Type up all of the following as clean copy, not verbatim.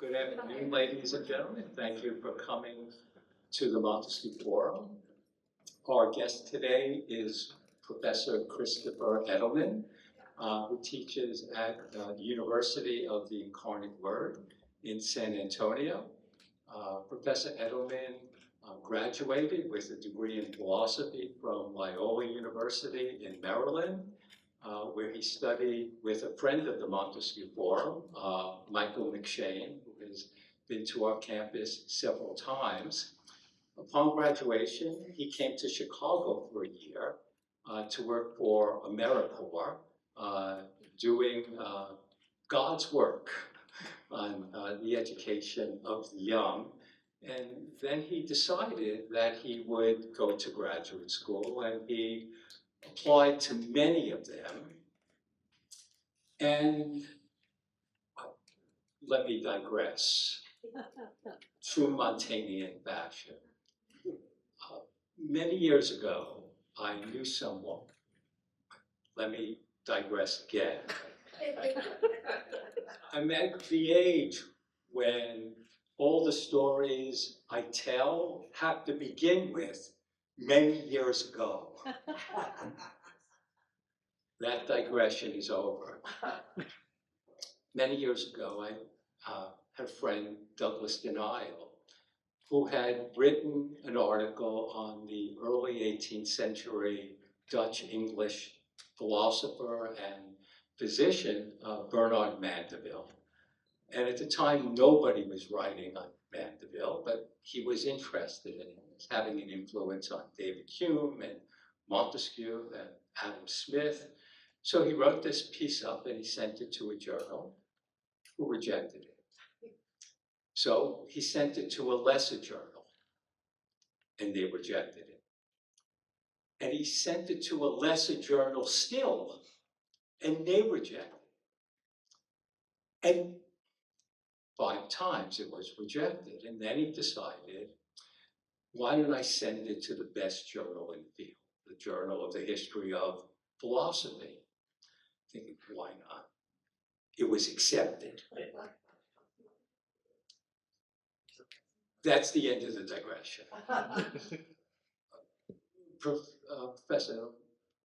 Good afternoon, ladies and gentlemen. Thank you for coming to the Montesquieu Forum. Our guest today is Professor Christopher Edelman, who teaches at the University of the Incarnate Word in San Antonio. Professor Edelman graduated with a degree in philosophy from Loyola University in Maryland, where he studied with a friend of the Montesquieu Forum, Michael McShane, who has been to our campus several times. Upon graduation, he came to Chicago for a year to work for AmeriCorps, doing God's work on the education of the young. And then he decided that he would go to graduate school, and he applied to many of them. And let me digress. True Montaignian fashion. Many years ago, I knew someone. Let me digress again. I'm at the age when all the stories I tell have to begin with many years ago. That digression is over. Many years ago, I had a friend, Douglas Denial, who had written an article on the early 18th century Dutch-English philosopher and physician, Bernard Mandeville. And at the time, nobody was writing on Mandeville, but he was interested in him as having an influence on David Hume and Montesquieu and Adam Smith. So he wrote this piece up and he sent it to a journal who rejected it. So he sent it to a lesser journal and they rejected it. And he sent it to a lesser journal still and they rejected it. And 5 times it was rejected. And then he decided, why don't I send it to the best journal in the field, the Journal of the History of Philosophy? Thinking, why not? It was accepted. That's the end of the digression. Professor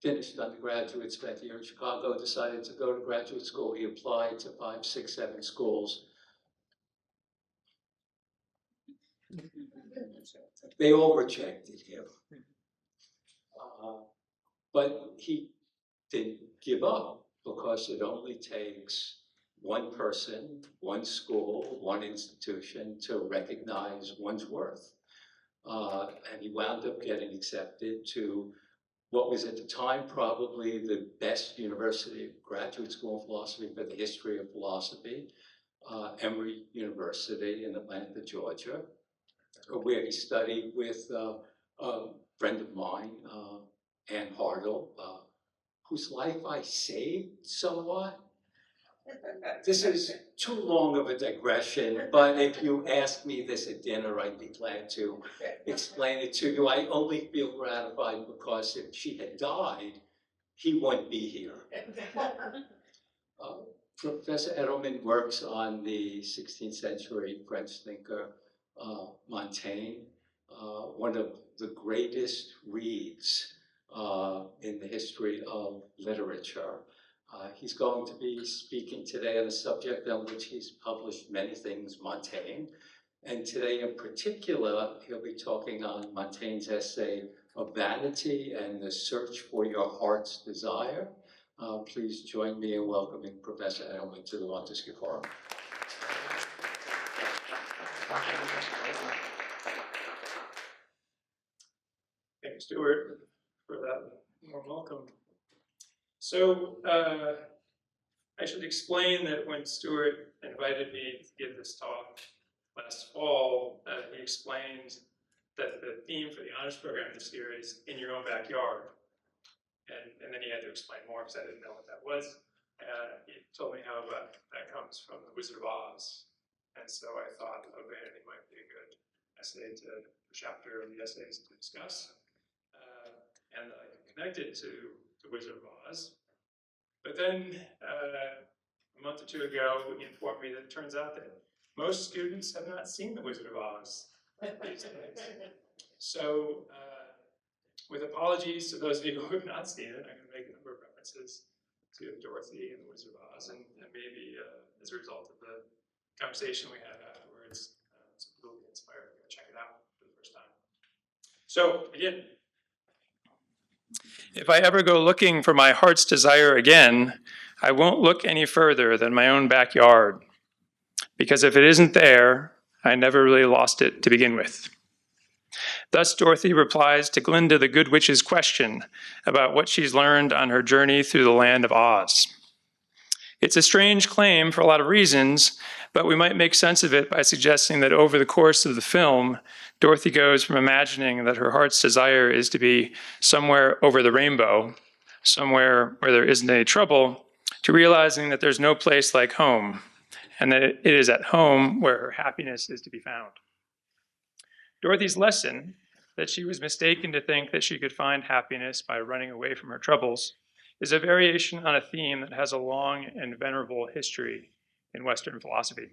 finished undergraduate, spent a year in Chicago, decided to go to graduate school. He applied to 5, 6, 7 schools. They all rejected him. But he didn't give up because it only takes one person, one school, one institution to recognize one's worth. And he wound up getting accepted to what was at the time probably the best university graduate school of philosophy for the history of philosophy, Emory University in Atlanta, Georgia, where he studied with a friend of mine, Ann Hartle, whose life I saved somewhat. This is too long of a digression, but if you asked me this at dinner, I'd be glad to explain it to you. I only feel gratified because if she had died, he wouldn't be here. Professor Edelman works on the 16th century French thinker, Montaigne, one of the greatest reads in the history of literature. He's going to be speaking today on a subject on which he's published many things, Montaigne. And today in particular, he'll be talking on Montaigne's essay of Vanity and the Search for Your Heart's Desire. Please join me in welcoming Professor Edelman to the Montesquieu Forum. Thank you, Stuart, for that warm welcome. So I should explain that when Stuart invited me to give this talk last fall, he explained that the theme for the honors program this year is in your own backyard. And then he had to explain more because I didn't know what that was. He told me how that comes from The Wizard of Oz. And so I thought Vanity might be a good essay to chapter of the essays to discuss. And I connected to The Wizard of Oz. But then a month or two ago, he informed me that it turns out that Most students have not seen The Wizard of Oz these days. So, with apologies to those of you who have not seen it, I'm going to make a number of references to Dorothy and The Wizard of Oz, and maybe as a result of the conversation we had afterwards, some people will be inspired to check it out for the first time. So, again, if I ever go looking for my heart's desire again, I won't look any further than my own backyard. Because if it isn't there, I never really lost it to begin with. Thus, Dorothy replies to Glinda the Good Witch's question about what she's learned on her journey through the land of Oz. It's a strange claim for a lot of reasons, but we might make sense of it by suggesting that over the course of the film, Dorothy goes from imagining that her heart's desire is to be somewhere over the rainbow, somewhere where there isn't any trouble, to realizing that there's no place like home, and that it is at home where her happiness is to be found. Dorothy's lesson, that she was mistaken to think that she could find happiness by running away from her troubles, is a variation on a theme that has a long and venerable history in Western philosophy.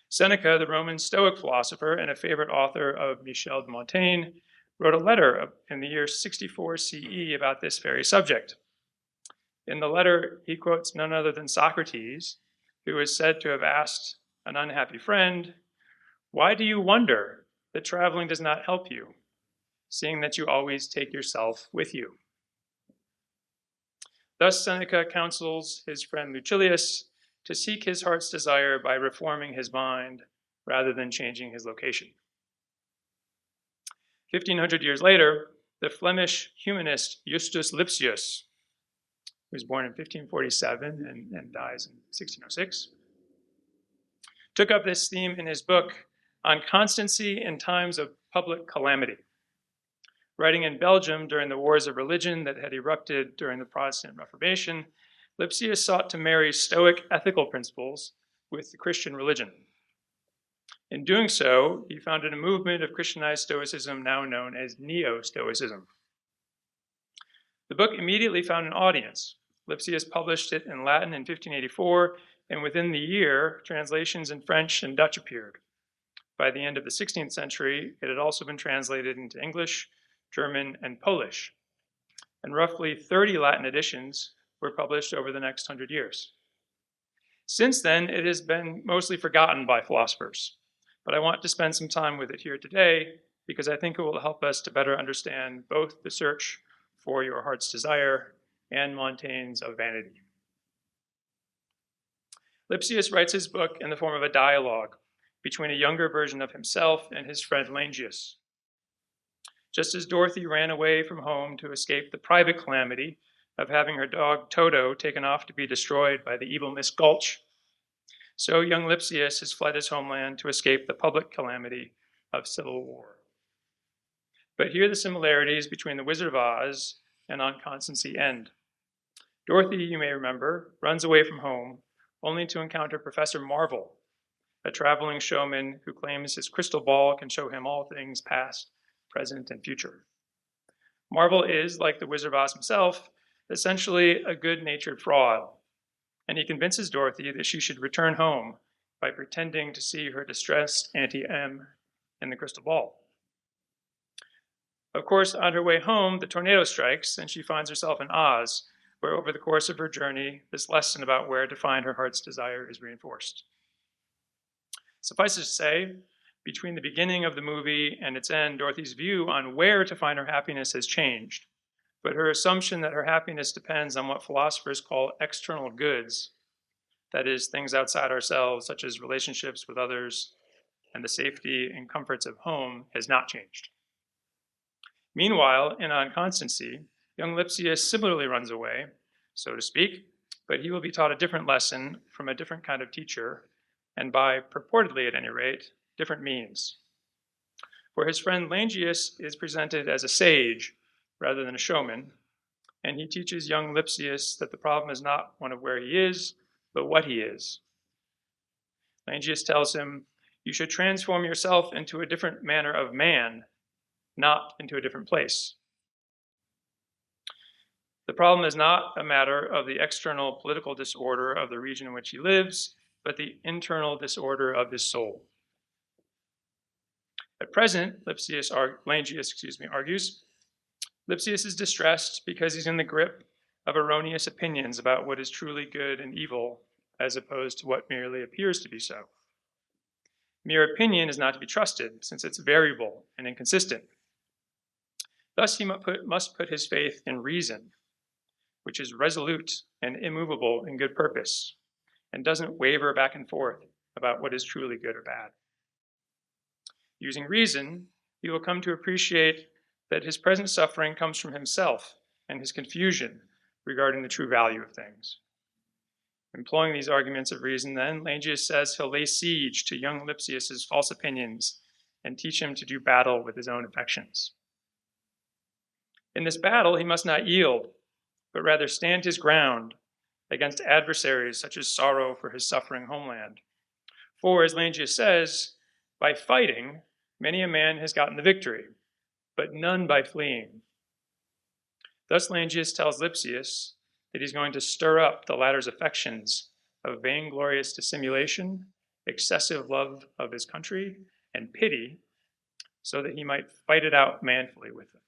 Seneca, the Roman Stoic philosopher and a favorite author of Michel de Montaigne, wrote a letter in the year 64 CE about this very subject. In the letter, he quotes none other than Socrates, who is said to have asked an unhappy friend, "Why do you wonder that traveling does not help you, seeing that you always take yourself with you?" Thus, Seneca counsels his friend Lucilius to seek his heart's desire by reforming his mind rather than changing his location. 1,500 years later, the Flemish humanist Justus Lipsius, who was born in 1547 and dies in 1606, took up this theme in his book on constancy in times of public calamity. Writing in Belgium during the wars of religion that had erupted during the Protestant Reformation, Lipsius sought to marry Stoic ethical principles with the Christian religion. In doing so, he founded a movement of Christianized Stoicism now known as Neo-Stoicism. The book immediately found an audience. Lipsius published it in Latin in 1584, and within the year, translations in French and Dutch appeared. By the end of the 16th century, it had also been translated into English, German, and Polish. And roughly 30 Latin editions were published over the next 100 years. Since then, it has been mostly forgotten by philosophers, but I want to spend some time with it here today because I think it will help us to better understand both the search for your heart's desire and Montaigne's of vanity. Lipsius writes his book in the form of a dialogue between a younger version of himself and his friend Langius. Just as Dorothy ran away from home to escape the private calamity of having her dog Toto taken off to be destroyed by the evil Miss Gulch, so young Lipsius has fled his homeland to escape the public calamity of civil war. But here the similarities between The Wizard of Oz and On Constancy end. Dorothy, you may remember, runs away from home only to encounter Professor Marvel, a traveling showman who claims his crystal ball can show him all things past, present, and future. Marvel is, like the Wizard of Oz himself, essentially a good-natured fraud, and he convinces Dorothy that she should return home by pretending to see her distressed Auntie Em in the crystal ball. Of course, on her way home, the tornado strikes, and she finds herself in Oz, where over the course of her journey, this lesson about where to find her heart's desire is reinforced. Suffice it to say, between the beginning of the movie and its end, Dorothy's view on where to find her happiness has changed, but her assumption that her happiness depends on what philosophers call external goods, that is, things outside ourselves, such as relationships with others and the safety and comforts of home, has not changed. Meanwhile, in On Constancy, young Lipsius similarly runs away, so to speak, but he will be taught a different lesson from a different kind of teacher, and by, purportedly at any rate, different means. For his friend Langius is presented as a sage rather than a showman, and he teaches young Lipsius that the problem is not one of where he is, but what he is. Langius tells him, you should transform yourself into a different manner of man, not into a different place. The problem is not a matter of the external political disorder of the region in which he lives, but the internal disorder of his soul. At present, Langius argues, Lipsius is distressed because he's in the grip of erroneous opinions about what is truly good and evil, as opposed to what merely appears to be so. Mere opinion is not to be trusted, since it's variable and inconsistent. Thus, he must put his faith in reason, which is resolute and immovable in good purpose, and doesn't waver back and forth about what is truly good or bad. Using reason, he will come to appreciate that his present suffering comes from himself and his confusion regarding the true value of things. Employing these arguments of reason, then, Langius says he'll lay siege to young Lipsius's false opinions and teach him to do battle with his own affections. In this battle, he must not yield, but rather stand his ground against adversaries such as sorrow for his suffering homeland. For, as Langius says, by fighting, many a man has gotten the victory, but none by fleeing. Thus, Langius tells Lipsius that he's going to stir up the latter's affections of vainglorious dissimulation, excessive love of his country, and pity, so that he might fight it out manfully with them.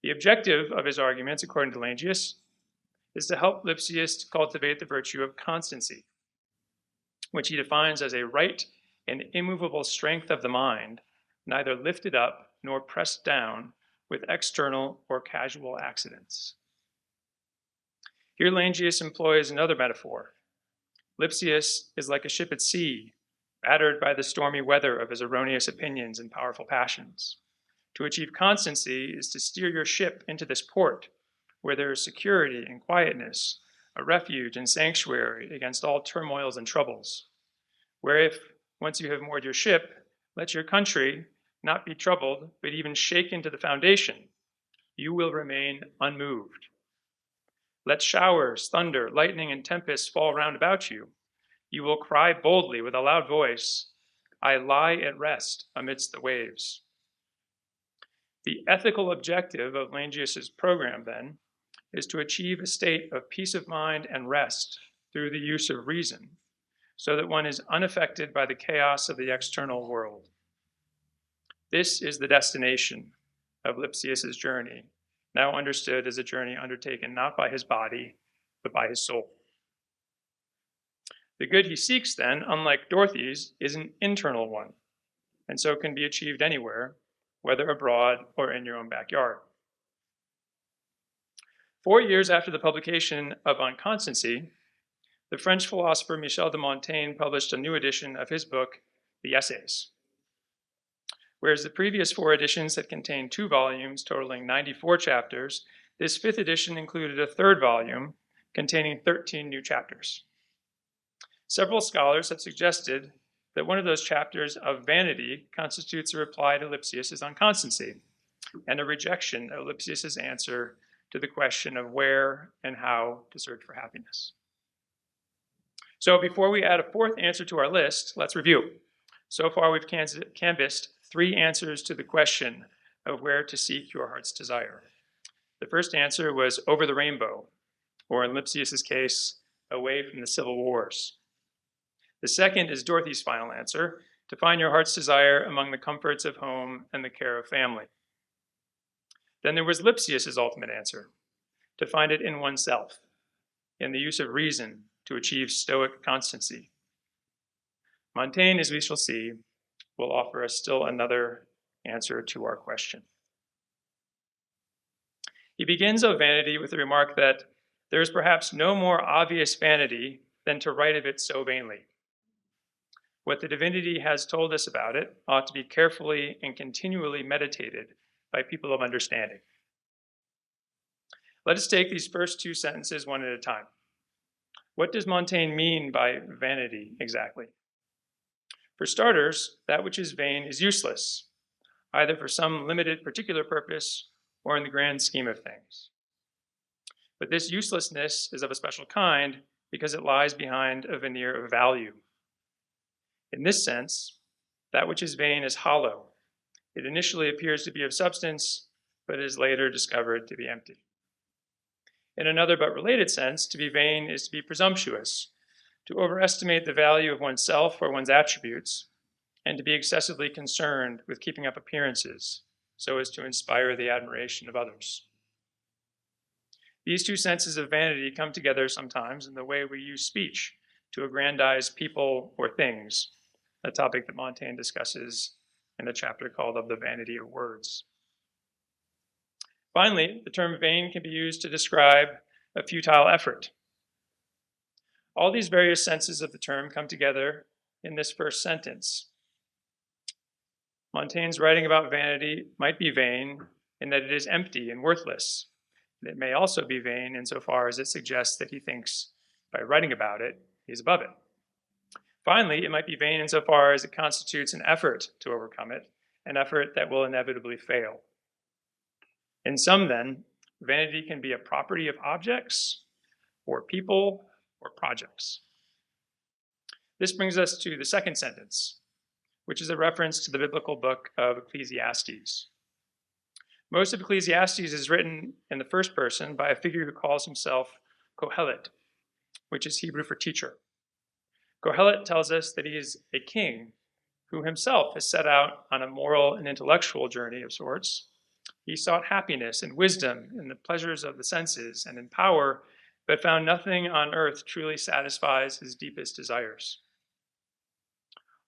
The objective of his arguments, according to Langius, is to help Lipsius to cultivate the virtue of constancy, which he defines as a right and immovable strength of the mind, neither lifted up nor pressed down with external or casual accidents. Here Langius employs another metaphor. Lipsius is like a ship at sea, battered by the stormy weather of his erroneous opinions and powerful passions. To achieve constancy is to steer your ship into this port where there is security and quietness, a refuge and sanctuary against all turmoils and troubles, where if, once you have moored your ship, let your country not be troubled, but even shaken to the foundation, you will remain unmoved. Let showers, thunder, lightning, and tempests fall round about you. You will cry boldly with a loud voice, I lie at rest amidst the waves. The ethical objective of Langius's program, then, is to achieve a state of peace of mind and rest through the use of reason, so that one is unaffected by the chaos of the external world. This is the destination of Lipsius's journey, now understood as a journey undertaken not by his body, but by his soul. The good he seeks, then, unlike Dorothy's, is an internal one, and so can be achieved anywhere, whether abroad or in your own backyard. 4 years after the publication of On Constancy, the French philosopher Michel de Montaigne published a new edition of his book, The Essays. Whereas the previous 4 editions had contained 2 volumes totaling 94 chapters, this 5th edition included a 3rd volume containing 13 new chapters. Several scholars have suggested that one of those chapters of Vanity constitutes a reply to Lipsius's On Constancy and a rejection of Lipsius's answer to the question of where and how to search for happiness. So before we add a 4th answer to our list, let's review. So far, we've canvassed 3 answers to the question of where to seek your heart's desire. The first answer was over the rainbow, or in Lipsius's case, away from the civil wars. The second is Dorothy's final answer, to find your heart's desire among the comforts of home and the care of family. Then there was Lipsius's ultimate answer, to find it in oneself, in the use of reason to achieve stoic constancy. Montaigne, as we shall see, will offer us still another answer to our question. He begins of Vanity with the remark that there is perhaps no more obvious vanity than to write of it so vainly. What the divinity has told us about it ought to be carefully and continually meditated by people of understanding. Let us take these first 2 sentences one at a time. What does Montaigne mean by vanity exactly? For starters, that which is vain is useless, either for some limited particular purpose or in the grand scheme of things. But this uselessness is of a special kind because it lies behind a veneer of value. In this sense, that which is vain is hollow. It initially appears to be of substance, but is later discovered to be empty. In another but related sense, to be vain is to be presumptuous, to overestimate the value of oneself or one's attributes, and to be excessively concerned with keeping up appearances so as to inspire the admiration of others. These two senses of vanity come together sometimes in the way we use speech to aggrandize people or things, a topic that Montaigne discusses in a chapter called Of the Vanity of Words. Finally, the term vain can be used to describe a futile effort. All these various senses of the term come together in this first sentence. Montaigne's writing about vanity might be vain in that it is empty and worthless. It may also be vain insofar as it suggests that he thinks by writing about it, he's above it. Finally, it might be vain insofar as it constitutes an effort to overcome it, an effort that will inevitably fail. In sum, then, vanity can be a property of objects, or people, or projects. This brings us to the second sentence, which is a reference to the biblical book of Ecclesiastes. Most of Ecclesiastes is written in the first person by a figure who calls himself Kohelet, which is Hebrew for teacher. Kohelet tells us that he is a king who himself has set out on a moral and intellectual journey of sorts. He sought happiness and wisdom in the pleasures of the senses and in power, but found nothing on earth truly satisfies his deepest desires.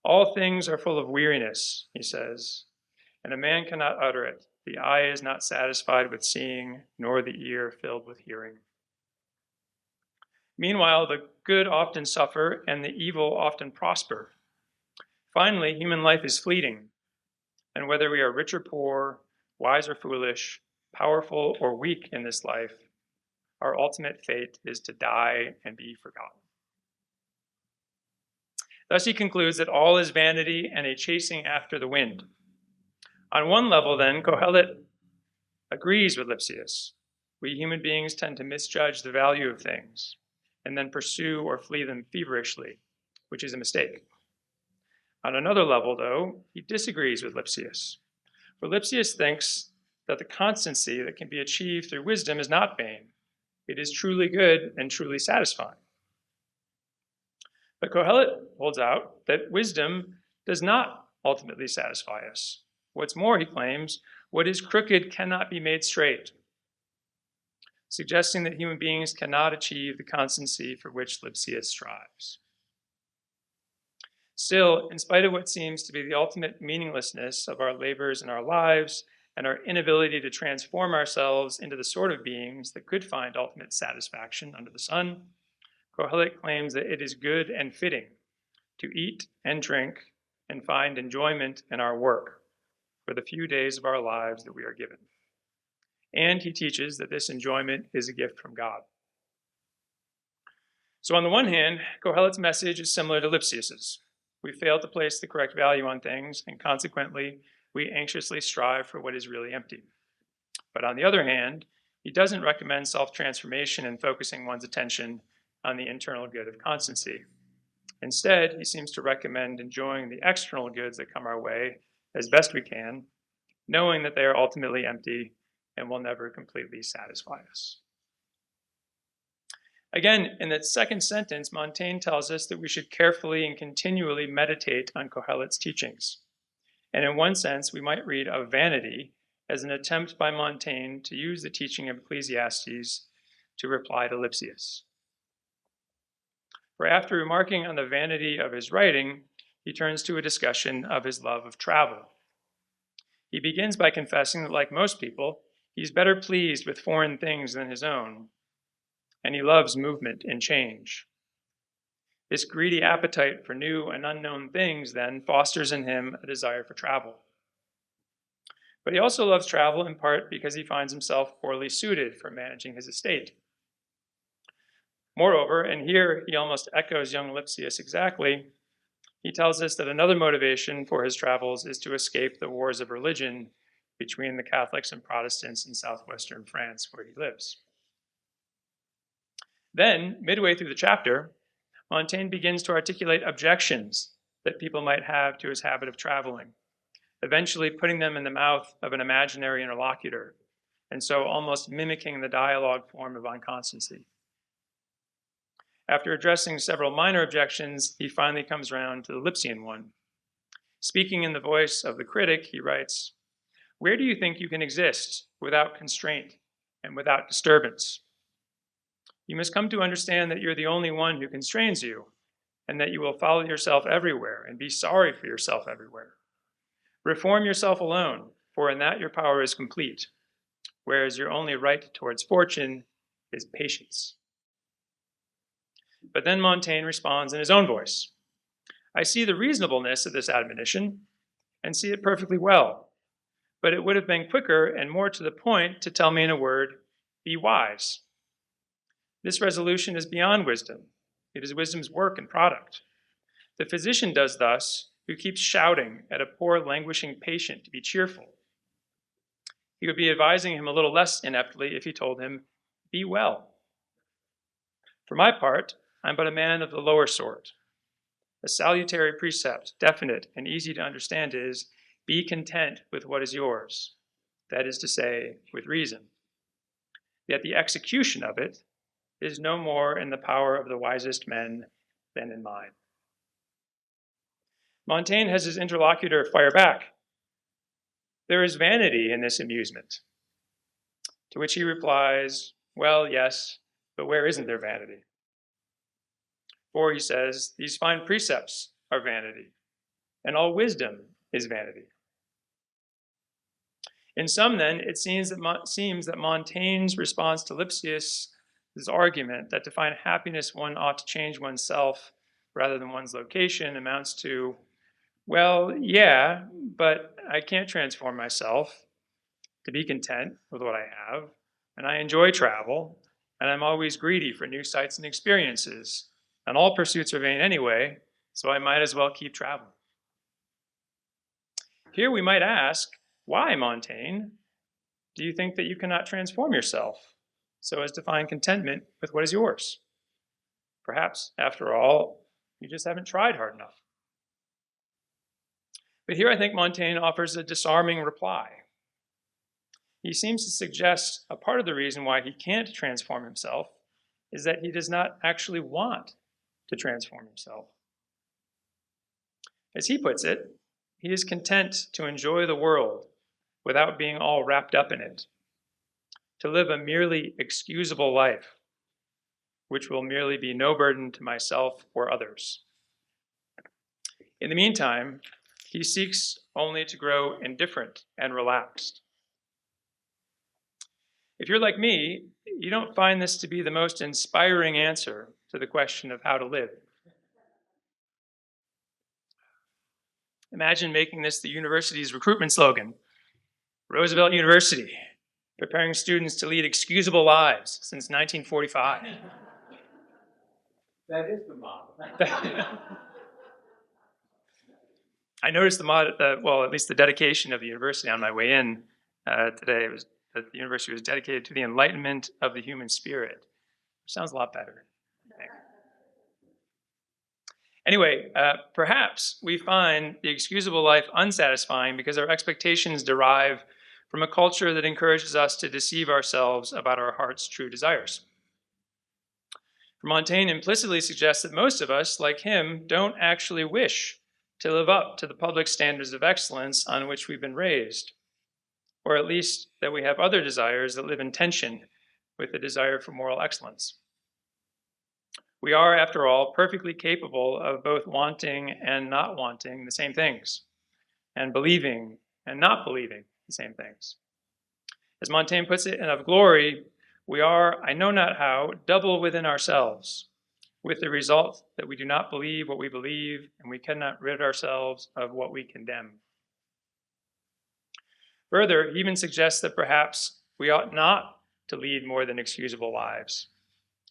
All things are full of weariness, he says, and a man cannot utter it. The eye is not satisfied with seeing, nor the ear filled with hearing. Meanwhile, the good often suffer, and the evil often prosper. Finally, human life is fleeting, and whether we are rich or poor, wise or foolish, powerful or weak in this life, our ultimate fate is to die and be forgotten. Thus he concludes that all is vanity and a chasing after the wind. On one level, then, Kohelet agrees with Lipsius. We human beings tend to misjudge the value of things and then pursue or flee them feverishly, which is a mistake. On another level, though, he disagrees with Lipsius. For Lipsius thinks that the constancy that can be achieved through wisdom is not vain. It is truly good and truly satisfying. But Kohelet holds out that wisdom does not ultimately satisfy us. What's more, he claims, what is crooked cannot be made straight, suggesting that human beings cannot achieve the constancy for which Lipsius strives. Still, in spite of what seems to be the ultimate meaninglessness of our labors and our lives, and our inability to transform ourselves into the sort of beings that could find ultimate satisfaction under the sun, Kohelet claims that it is good and fitting to eat and drink and find enjoyment in our work for the few days of our lives that we are given. And he teaches that this enjoyment is a gift from God. So on the one hand, Kohelet's message is similar to Lipsius's. We fail to place the correct value on things, and consequently, we anxiously strive for what is really empty. But on the other hand, he doesn't recommend self-transformation and focusing one's attention on the internal good of constancy. Instead, he seems to recommend enjoying the external goods that come our way as best we can, knowing that they are ultimately empty and will never completely satisfy us. Again, in that second sentence, Montaigne tells us that we should carefully and continually meditate on Kohelet's teachings. And in one sense, we might read of vanity as an attempt by Montaigne to use the teaching of Ecclesiastes to reply to Lipsius. For after remarking on the vanity of his writing, he turns to a discussion of his love of travel. He begins by confessing that, like most people, he's better pleased with foreign things than his own, and he loves movement and change. This greedy appetite for new and unknown things then fosters in him a desire for travel. But he also loves travel in part because he finds himself poorly suited for managing his estate. Moreover, and here he almost echoes young Lipsius exactly, he tells us that another motivation for his travels is to escape the wars of religion between the Catholics and Protestants in southwestern France, where he lives. Then, midway through the chapter, Montaigne begins to articulate objections that people might have to his habit of traveling, eventually putting them in the mouth of an imaginary interlocutor, and so almost mimicking the dialogue form of unconstancy. After addressing several minor objections, he finally comes around to the Lipsian one. Speaking in the voice of the critic, he writes, "Where do you think you can exist without constraint and without disturbance? You must come to understand that you're the only one who constrains you, and that you will follow yourself everywhere and be sorry for yourself everywhere. Reform yourself alone, for in that your power is complete, whereas your only right towards fortune is patience." But then Montaigne responds in his own voice. "I see the reasonableness of this admonition and see it perfectly well, but it would have been quicker and more to the point to tell me in a word, be wise. This resolution is beyond wisdom. It is wisdom's work and product. The physician does thus, who keeps shouting at a poor languishing patient to be cheerful. He would be advising him a little less ineptly if he told him, be well. For my part, I'm but a man of the lower sort. A salutary precept, definite and easy to understand, is, be content with what is yours, that is to say, with reason. Yet the execution of it is no more in the power of the wisest men than in mine." Montaigne has his interlocutor fire back. "There is vanity in this amusement." To which he replies, "Well, yes, but where isn't there vanity? For," he says, "these fine precepts are vanity, and all wisdom is vanity." In sum, then, it seems that Montaigne's response to Lipsius' argument that to find happiness one ought to change oneself rather than one's location amounts to, well, yeah, but I can't transform myself to be content with what I have, and I enjoy travel, and I'm always greedy for new sights and experiences, and all pursuits are vain anyway, so I might as well keep traveling. Here we might ask, why, Montaigne, do you think that you cannot transform yourself so as to find contentment with what is yours? Perhaps, after all, you just haven't tried hard enough. But here I think Montaigne offers a disarming reply. He seems to suggest a part of the reason why he can't transform himself is that he does not actually want to transform himself. As he puts it, he is content to enjoy the world without being all wrapped up in it, to live a merely excusable life, which will merely be no burden to myself or others. In the meantime, he seeks only to grow indifferent and relaxed. If you're like me, you don't find this to be the most inspiring answer to the question of how to live. Imagine making this the university's recruitment slogan. Roosevelt University, preparing students to lead excusable lives since 1945. That is the model. I noticed at least the dedication of the university on my way in today. It was that the university was dedicated to the enlightenment of the human spirit. Sounds a lot better. Anyway, perhaps we find the excusable life unsatisfying because our expectations derive from a culture that encourages us to deceive ourselves about our heart's true desires. Montaigne implicitly suggests that most of us, like him, don't actually wish to live up to the public standards of excellence on which we've been raised, or at least that we have other desires that live in tension with the desire for moral excellence. We are, after all, perfectly capable of both wanting and not wanting the same things, and believing and not believing the same things. As Montaigne puts it, and of glory, we are, I know not how, double within ourselves, with the result that we do not believe what we believe, and we cannot rid ourselves of what we condemn. Further, he even suggests that perhaps we ought not to lead more than excusable lives,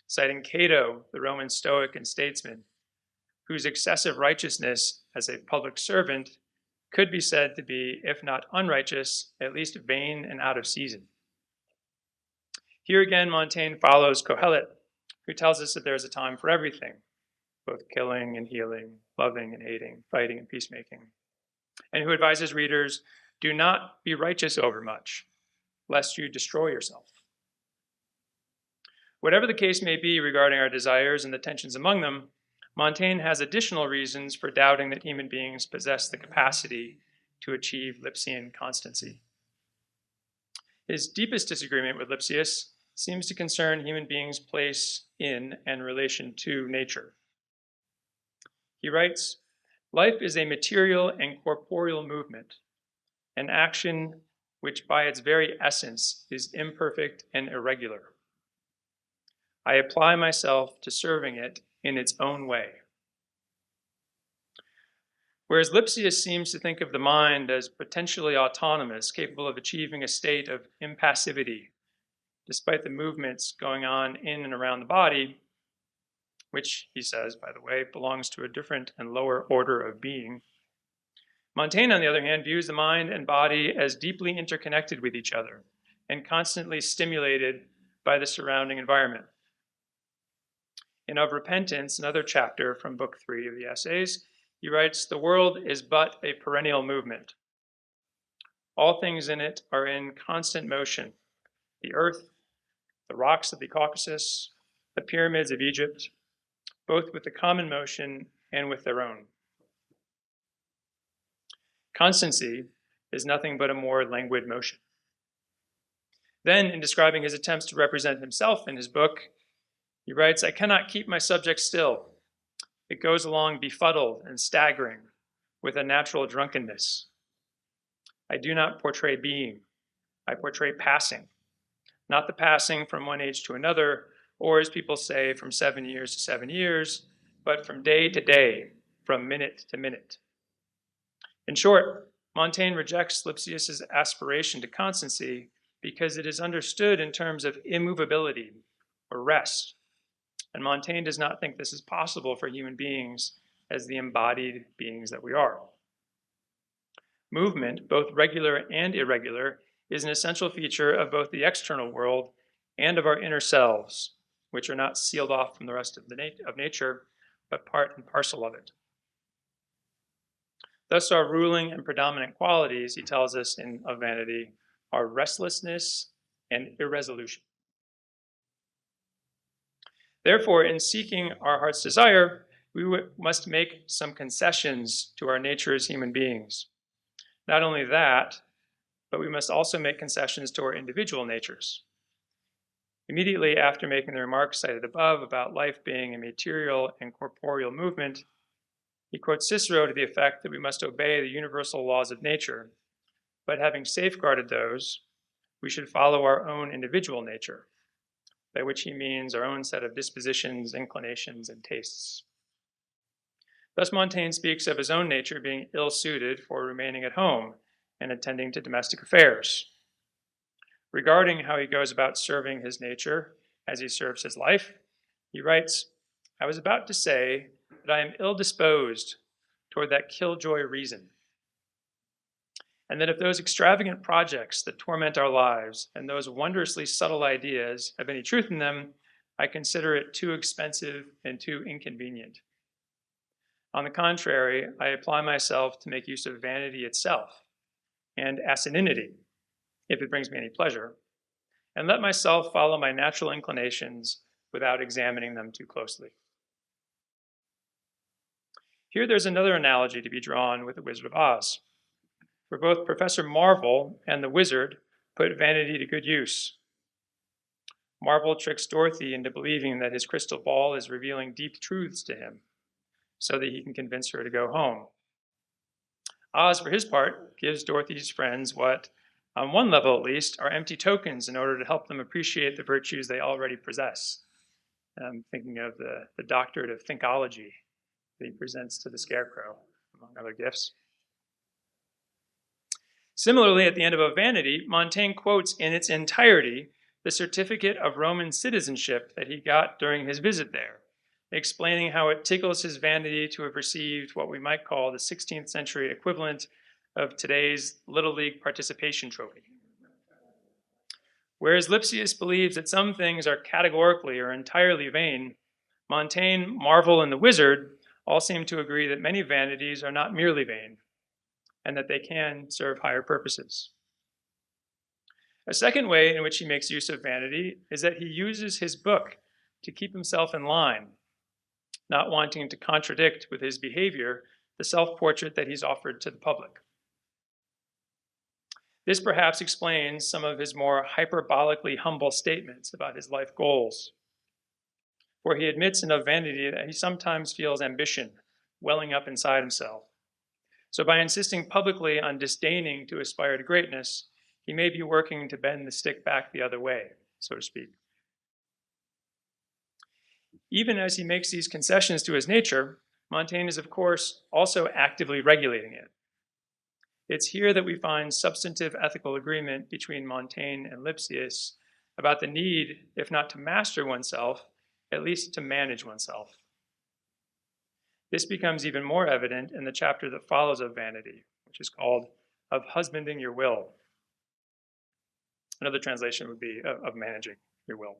citing Cato, the Roman Stoic and statesman, whose excessive righteousness as a public servant could be said to be, if not unrighteous, at least vain and out of season. Here again, Montaigne follows Kohelet, who tells us that there is a time for everything, both killing and healing, loving and hating, fighting and peacemaking, and who advises readers, do not be righteous overmuch, lest you destroy yourself. Whatever the case may be regarding our desires and the tensions among them, Montaigne has additional reasons for doubting that human beings possess the capacity to achieve Lipsian constancy. His deepest disagreement with Lipsius seems to concern human beings' place in and relation to nature. He writes, "Life is a material and corporeal movement, an action which by its very essence is imperfect and irregular. I apply myself to serving it in its own way." Whereas Lipsius seems to think of the mind as potentially autonomous, capable of achieving a state of impassivity, despite the movements going on in and around the body, which, he says, by the way, belongs to a different and lower order of being. Montaigne, on the other hand, views the mind and body as deeply interconnected with each other and constantly stimulated by the surrounding environment. In Of Repentance, another chapter from Book 3 of the Essays, he writes, "The world is but a perennial movement. All things in it are in constant motion. The earth, the rocks of the Caucasus, the pyramids of Egypt, both with the common motion and with their own. Constancy is nothing but a more languid motion." Then, in describing his attempts to represent himself in his book, he writes, "I cannot keep my subject still. It goes along befuddled and staggering with a natural drunkenness. I do not portray being. I portray passing. Not the passing from one age to another, or as people say, from 7 years to 7 years, but from day to day, from minute to minute." In short, Montaigne rejects Lipsius's aspiration to constancy because it is understood in terms of immovability or rest. And Montaigne does not think this is possible for human beings as the embodied beings that we are. Movement, both regular and irregular, is an essential feature of both the external world and of our inner selves, which are not sealed off from the rest of nature, but part and parcel of it. Thus, our ruling and predominant qualities, he tells us in Of Vanity, are restlessness and irresolution. Therefore, in seeking our heart's desire, we must make some concessions to our nature as human beings. Not only that, but we must also make concessions to our individual natures. Immediately after making the remarks cited above about life being a material and corporeal movement, he quotes Cicero to the effect that we must obey the universal laws of nature, but having safeguarded those, we should follow our own individual nature, by which he means our own set of dispositions, inclinations, and tastes. Thus, Montaigne speaks of his own nature being ill-suited for remaining at home and attending to domestic affairs. Regarding how he goes about serving his nature as he serves his life, he writes, "I was about to say that I am ill-disposed toward that killjoy reason, and that if those extravagant projects that torment our lives and those wondrously subtle ideas have any truth in them, I consider it too expensive and too inconvenient. On the contrary, I apply myself to make use of vanity itself and asininity, if it brings me any pleasure, and let myself follow my natural inclinations without examining them too closely." Here there's another analogy to be drawn with the Wizard of Oz. For both Professor Marvel and the wizard put vanity to good use. Marvel tricks Dorothy into believing that his crystal ball is revealing deep truths to him, so that he can convince her to go home. Oz, for his part, gives Dorothy's friends what, on one level at least, are empty tokens in order to help them appreciate the virtues they already possess. I'm thinking of the doctorate of thinkology that he presents to the Scarecrow, among other gifts. Similarly, at the end of Of Vanity, Montaigne quotes in its entirety the certificate of Roman citizenship that he got during his visit there, explaining how it tickles his vanity to have received what we might call the 16th century equivalent of today's Little League participation trophy. Whereas Lipsius believes that some things are categorically or entirely vain, Montaigne, Marvel, and the wizard all seem to agree that many vanities are not merely vain, and that they can serve higher purposes. A second way in which he makes use of vanity is that he uses his book to keep himself in line, not wanting to contradict with his behavior the self-portrait that he's offered to the public. This perhaps explains some of his more hyperbolically humble statements about his life goals, for he admits enough vanity that he sometimes feels ambition welling up inside himself. So by insisting publicly on disdaining to aspire to greatness, he may be working to bend the stick back the other way, so to speak. Even as he makes these concessions to his nature, Montaigne is, of course, also actively regulating it. It's here that we find substantive ethical agreement between Montaigne and Lipsius about the need, if not to master oneself, at least to manage oneself. This becomes even more evident in the chapter that follows of vanity, which is called Of Husbanding Your Will. Another translation would be of managing your will.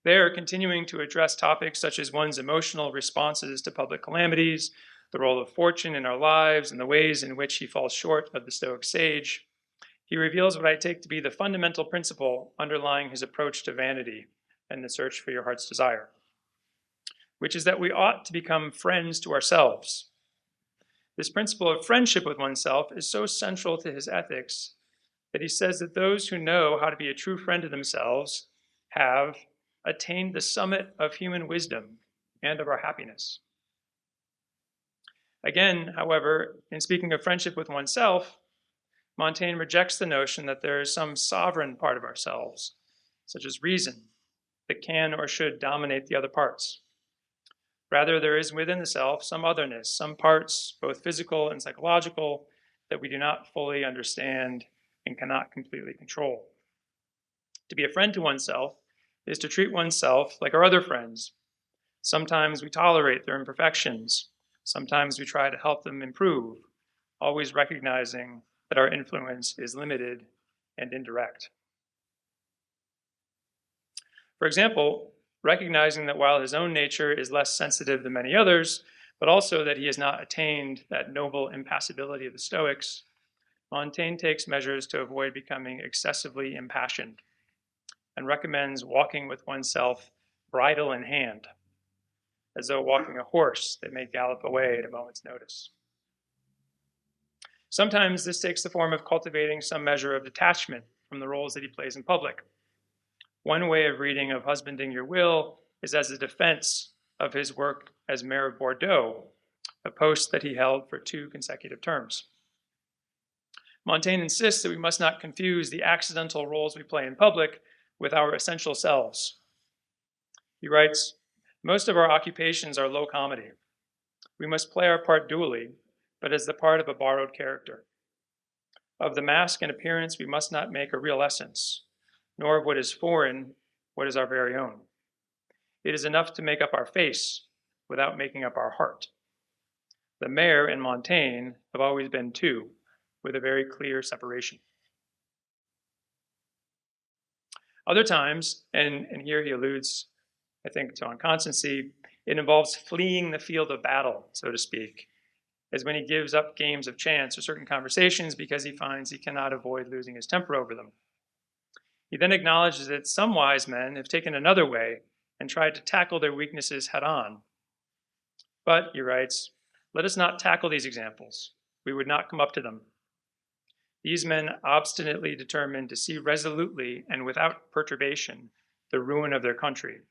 There, continuing to address topics such as one's emotional responses to public calamities, the role of fortune in our lives, and the ways in which he falls short of the Stoic sage, he reveals what I take to be the fundamental principle underlying his approach to vanity and the search for your heart's desire, which is that we ought to become friends to ourselves. This principle of friendship with oneself is so central to his ethics that he says that those who know how to be a true friend to themselves have attained the summit of human wisdom and of our happiness. Again, however, in speaking of friendship with oneself, Montaigne rejects the notion that there is some sovereign part of ourselves, such as reason, that can or should dominate the other parts. Rather, there is within the self some otherness, some parts, both physical and psychological, that we do not fully understand and cannot completely control. To be a friend to oneself is to treat oneself like our other friends. Sometimes we tolerate their imperfections. Sometimes we try to help them improve, always recognizing that our influence is limited and indirect. For example, recognizing that while his own nature is less sensitive than many others, but also that he has not attained that noble impassibility of the Stoics, Montaigne takes measures to avoid becoming excessively impassioned and recommends walking with oneself bridle in hand, as though walking a horse that may gallop away at a moment's notice. Sometimes this takes the form of cultivating some measure of detachment from the roles that he plays in public. One way of reading Of Husbanding Your Will is as a defense of his work as mayor of Bordeaux, a post that he held for 2 consecutive terms. Montaigne insists that we must not confuse the accidental roles we play in public with our essential selves. He writes, "Most of our occupations are low comedy. We must play our part dually, but as the part of a borrowed character. Of the mask and appearance we must not make a real essence, nor of what is foreign what is our very own. It is enough to make up our face without making up our heart. The mayor and Montaigne have always been 2, with a very clear separation." Other times, and here he alludes, I think, to inconstancy, it involves fleeing the field of battle, so to speak, as when he gives up games of chance or certain conversations because he finds he cannot avoid losing his temper over them. He then acknowledges that some wise men have taken another way and tried to tackle their weaknesses head on. But, he writes, "Let us not tackle these examples. We would not come up to them. These men obstinately determined to see resolutely and without perturbation the ruin of their country,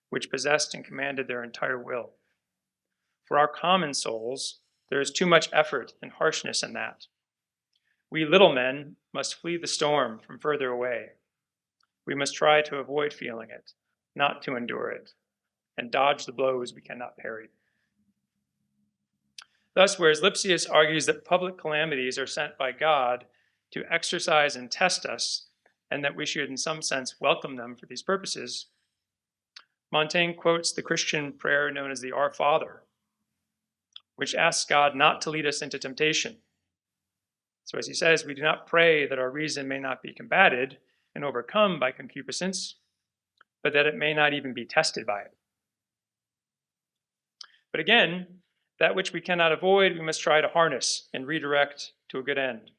which possessed and commanded their entire will. For our common souls, there is too much effort and harshness in that. We little men must flee the storm from further away. We must try to avoid feeling it, not to endure it, and dodge the blows we cannot parry." Thus, whereas Lipsius argues that public calamities are sent by God to exercise and test us, and that we should in some sense welcome them for these purposes, Montaigne quotes the Christian prayer known as the Our Father, which asks God not to lead us into temptation. So as he says, we do not pray that our reason may not be combated and overcome by concupiscence, but that it may not even be tested by it. But again, that which we cannot avoid, we must try to harness and redirect to a good end.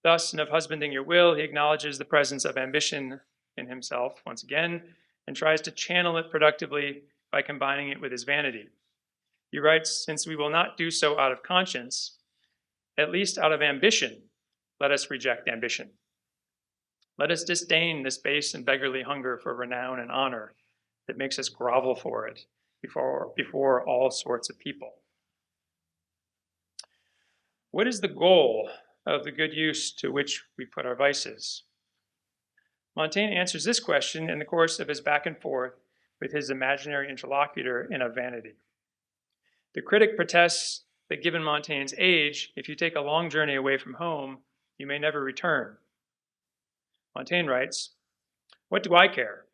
Thus, in Of Husbanding Your Will, he acknowledges the presence of ambition in himself once again and tries to channel it productively by combining it with his vanity. He writes, "Since we will not do so out of conscience, at least out of ambition, let us reject ambition. Let us disdain this base and beggarly hunger for renown and honor that makes us grovel for it before all sorts of people." What is the goal of the good use to which we put our vices? Montaigne answers this question in the course of his back and forth with his imaginary interlocutor in Of Vanity. The critic protests that given Montaigne's age, if you take a long journey away from home, you may never return. Montaigne writes, "What do I care?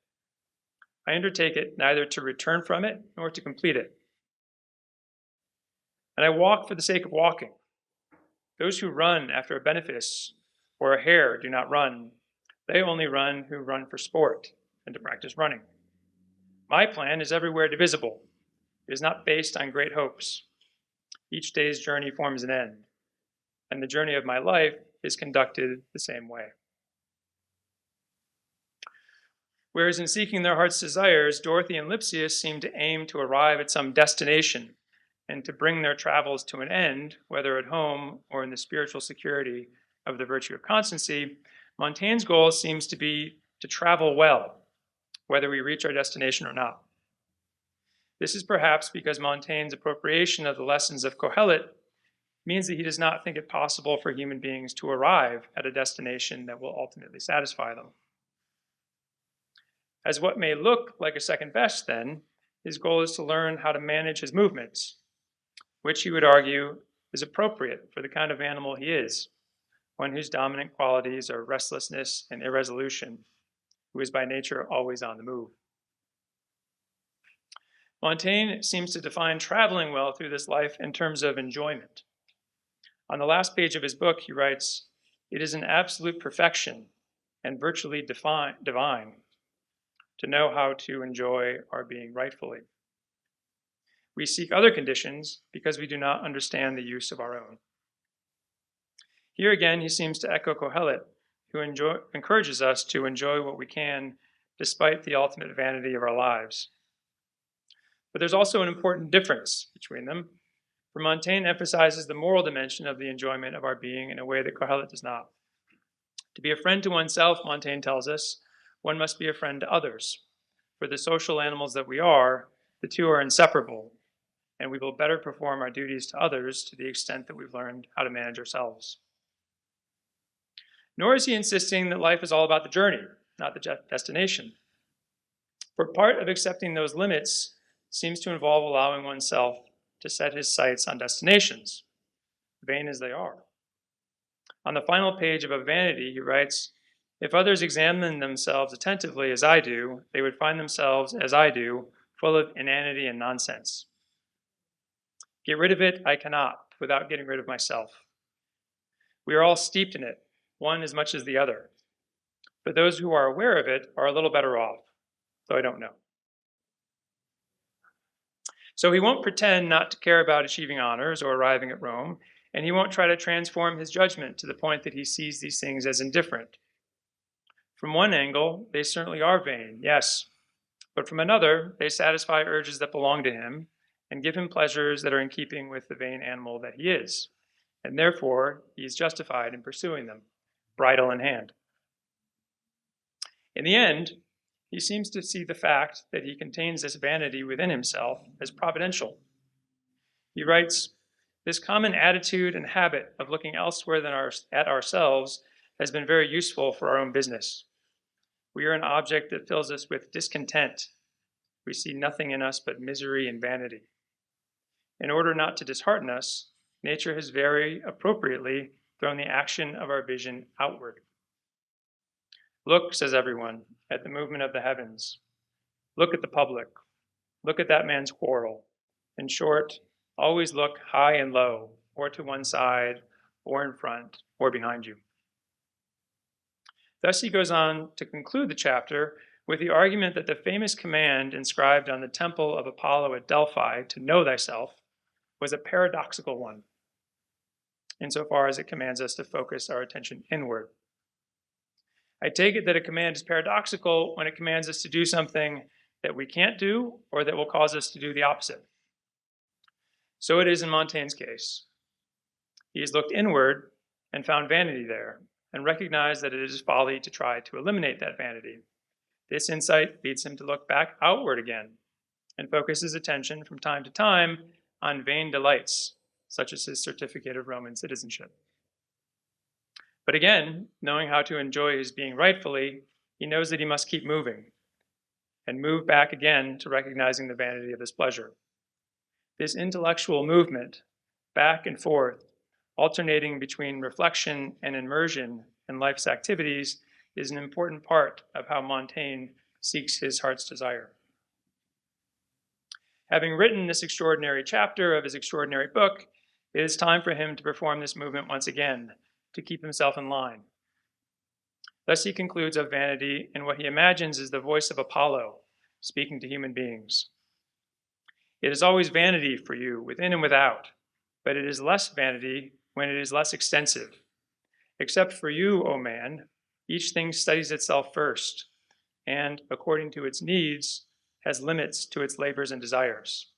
I undertake it neither to return from it nor to complete it. And I walk for the sake of walking. Those who run after a benefice or a hare do not run. They only run who run for sport and to practice running. My plan is everywhere divisible. It is not based on great hopes. Each day's journey forms an end, and the journey of my life is conducted the same way." Whereas in seeking their heart's desires, Dorothy and Lipsius seem to aim to arrive at some destination and to bring their travels to an end, whether at home or in the spiritual security of the virtue of constancy, Montaigne's goal seems to be to travel well, whether we reach our destination or not. This is perhaps because Montaigne's appropriation of the lessons of Kohelet means that he does not think it possible for human beings to arrive at a destination that will ultimately satisfy them. As what may look like a second best, then, his goal is to learn how to manage his movements, which he would argue is appropriate for the kind of animal he is, one whose dominant qualities are restlessness and irresolution, who is by nature always on the move. Montaigne seems to define traveling well through this life in terms of enjoyment. On the last page of his book, he writes, "It is an absolute perfection and virtually divine to know how to enjoy our being rightfully. We seek other conditions because we do not understand the use of our own." Here again, he seems to echo Kohelet, who encourages us to enjoy what we can despite the ultimate vanity of our lives. But there's also an important difference between them, for Montaigne emphasizes the moral dimension of the enjoyment of our being in a way that Kohelet does not. To be a friend to oneself, Montaigne tells us, one must be a friend to others. For the social animals that we are, the two are inseparable, and we will better perform our duties to others to the extent that we've learned how to manage ourselves. Nor is he insisting that life is all about the journey, not the destination. For part of accepting those limits seems to involve allowing oneself to set his sights on destinations, vain as they are. On the final page of Of Vanity, he writes, "If others examine themselves attentively as I do, they would find themselves, as I do, full of inanity and nonsense. Get rid of it I cannot without getting rid of myself. We are all steeped in it, one as much as the other. But those who are aware of it are a little better off, though I don't know." So he won't pretend not to care about achieving honors or arriving at Rome, and he won't try to transform his judgment to the point that he sees these things as indifferent. From one angle, they certainly are vain, yes, but from another, they satisfy urges that belong to him and give him pleasures that are in keeping with the vain animal that he is, and therefore he is justified in pursuing them, bridle in hand. In the end, he seems to see the fact that he contains this vanity within himself as providential. He writes, "This common attitude and habit of looking elsewhere than at ourselves has been very useful for our own business. We are an object that fills us with discontent. We see nothing in us but misery and vanity. In order not to dishearten us, nature has very appropriately thrown the action of our vision outward. Look, says everyone, at the movement of the heavens. Look at the public. Look at that man's quarrel. In short, always look high and low, or to one side, or in front, or behind you." Thus he goes on to conclude the chapter with the argument that the famous command inscribed on the temple of Apollo at Delphi to know thyself was a paradoxical one. insofar as it commands us to focus our attention inward. I take it that a command is paradoxical when it commands us to do something that we can't do or that will cause us to do the opposite. So it is in Montaigne's case. He has looked inward and found vanity there, and recognized that it is folly to try to eliminate that vanity. This insight leads him to look back outward again and focus his attention from time to time on vain delights, such as his certificate of Roman citizenship. But again, knowing how to enjoy his being rightfully, he knows that he must keep moving and move back again to recognizing the vanity of his pleasure. This intellectual movement, back and forth, alternating between reflection and immersion in life's activities, is an important part of how Montaigne seeks his heart's desire. Having written this extraordinary chapter of his extraordinary book, it is time for him to perform this movement once again, to keep himself in line. Thus he concludes of vanity in what he imagines is the voice of Apollo speaking to human beings. It is always vanity for you, within and without, but it is less vanity when it is less extensive. Except for you, O man, each thing studies itself first, and, according to its needs, has limits to its labors and desires.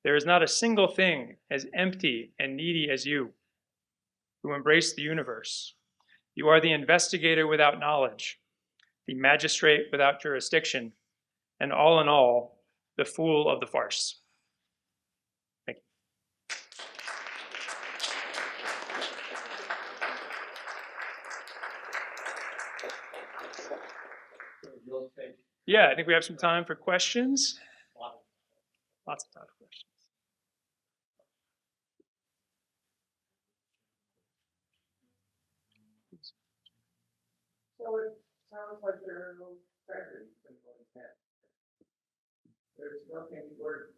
There is not a single thing as empty and needy as you, who embrace the universe. You are the investigator without knowledge, the magistrate without jurisdiction, and all in all, the fool of the farce. Thank you. Yeah, I think we have some time for questions. Lots of time for questions. So it sounds like there are no factors in one's head. There's nothing worth,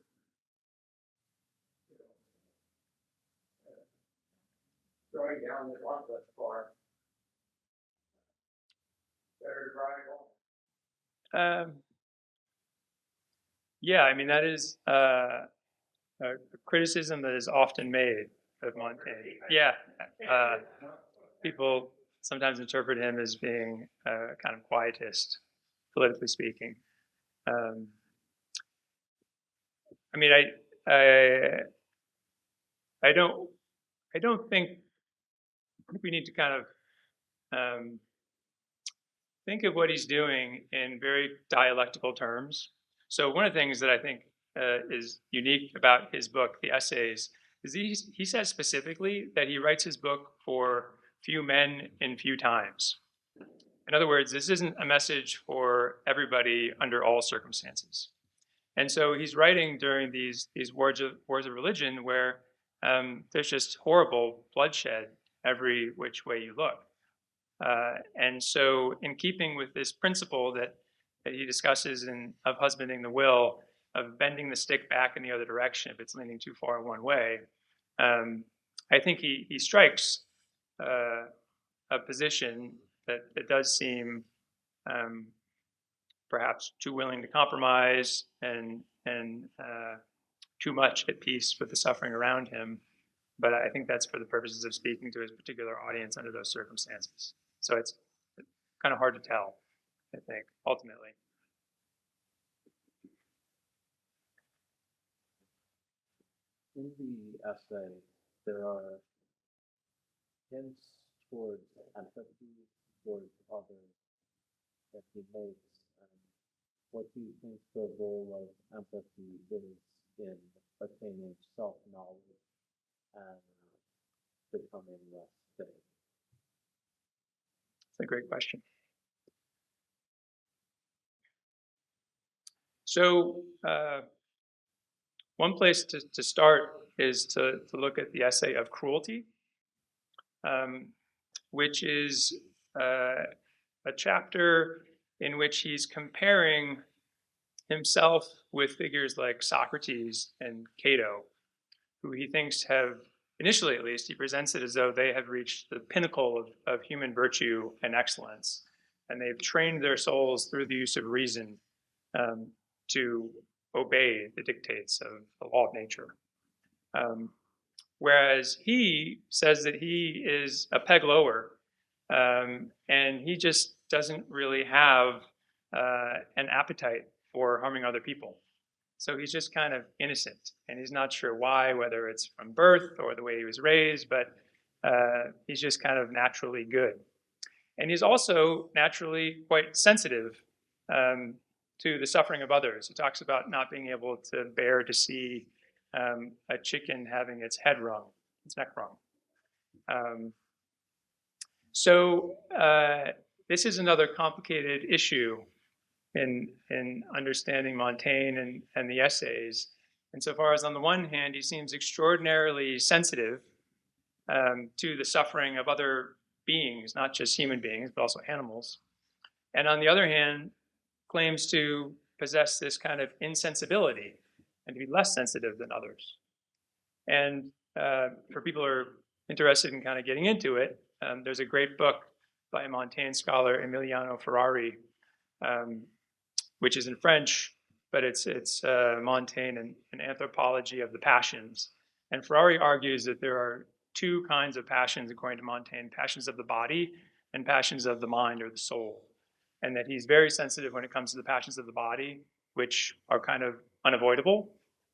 going down the gauntlet for. Better drive on. Yeah, I mean, that is a criticism that is often made of Montaigne. Yeah, people sometimes interpret him as being a kind of quietist, politically speaking. I mean, I don't think we need to kind of think of what he's doing in very dialectical terms. So one of the things that I think is unique about his book, The Essays, is he says specifically that he writes his book for few men in few times. In other words, this isn't a message for everybody under all circumstances. And so he's writing during these wars of religion where there's just horrible bloodshed every which way you look. And so in keeping with this principle that he discusses of husbanding the will, of bending the stick back in the other direction if it's leaning too far one way, I think he strikes a position that does seem perhaps too willing to compromise and too much at peace with the suffering around him. But I think that's for the purposes of speaking to his particular audience under those circumstances. So it's kind of hard to tell, I think, ultimately. In the essay, there are hints towards empathy towards others that he makes. What do you think the role of empathy is in attaining self-knowledge and becoming less vague? That's a great question. So one place to start is to look at the essay of cruelty, which is a chapter in which he's comparing himself with figures like Socrates and Cato, who he thinks have, initially at least, he presents it as though they have reached the pinnacle of human virtue and excellence, and they've trained their souls through the use of reason to obey the dictates of the law of nature. Whereas he says that he is a peg lower, and he just doesn't really have an appetite for harming other people. So he's just kind of innocent, and he's not sure why, whether it's from birth or the way he was raised, but he's just kind of naturally good. And he's also naturally quite sensitive to the suffering of others. He talks about not being able to bear to see a chicken having its head wrung, its neck wrung. So this is another complicated issue in understanding Montaigne and the essays. Insofar as on the one hand, he seems extraordinarily sensitive to the suffering of other beings, not just human beings, but also animals. And on the other hand, claims to possess this kind of insensibility and to be less sensitive than others. And for people who are interested in kind of getting into it, there's a great book by a Montaigne scholar, Emiliano Ferrari, which is in French, but it's Montaigne and an anthropology of the passions. And Ferrari argues that there are two kinds of passions, according to Montaigne: passions of the body and passions of the mind or the soul. And that he's very sensitive when it comes to the passions of the body, which are kind of unavoidable.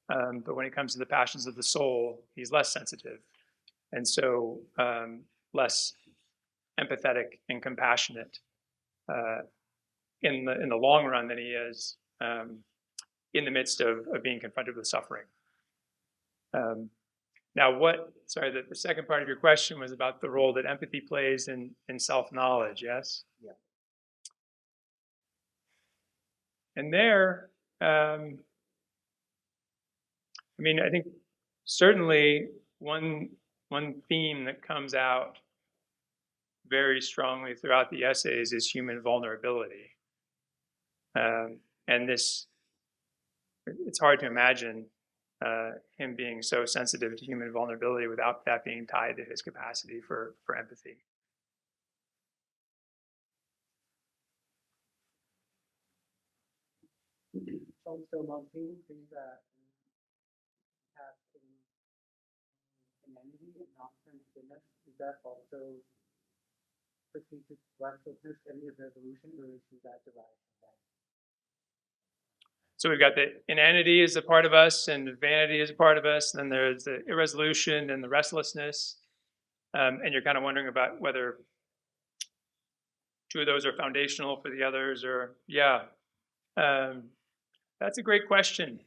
But when it comes to the passions of the soul, he's less sensitive. And so less empathetic and compassionate in the long run than he is in the midst of being confronted with suffering. Now, the second part of your question was about the role that empathy plays in self-knowledge, yes? Yeah. And there, I think certainly one theme that comes out very strongly throughout the essays is human vulnerability. And this, it's hard to imagine him being so sensitive to human vulnerability without that being tied to his capacity for empathy. Also, Montaigne thinks that we have humanity and non-sense goodness. Is that also perceived as restlessness and his resolution, or is that derived from that? So we've got the inanity is a part of us, and vanity is a part of us, and then there's the irresolution and the restlessness. And you're kind of wondering about whether two of those are foundational for the others, or that's a great question.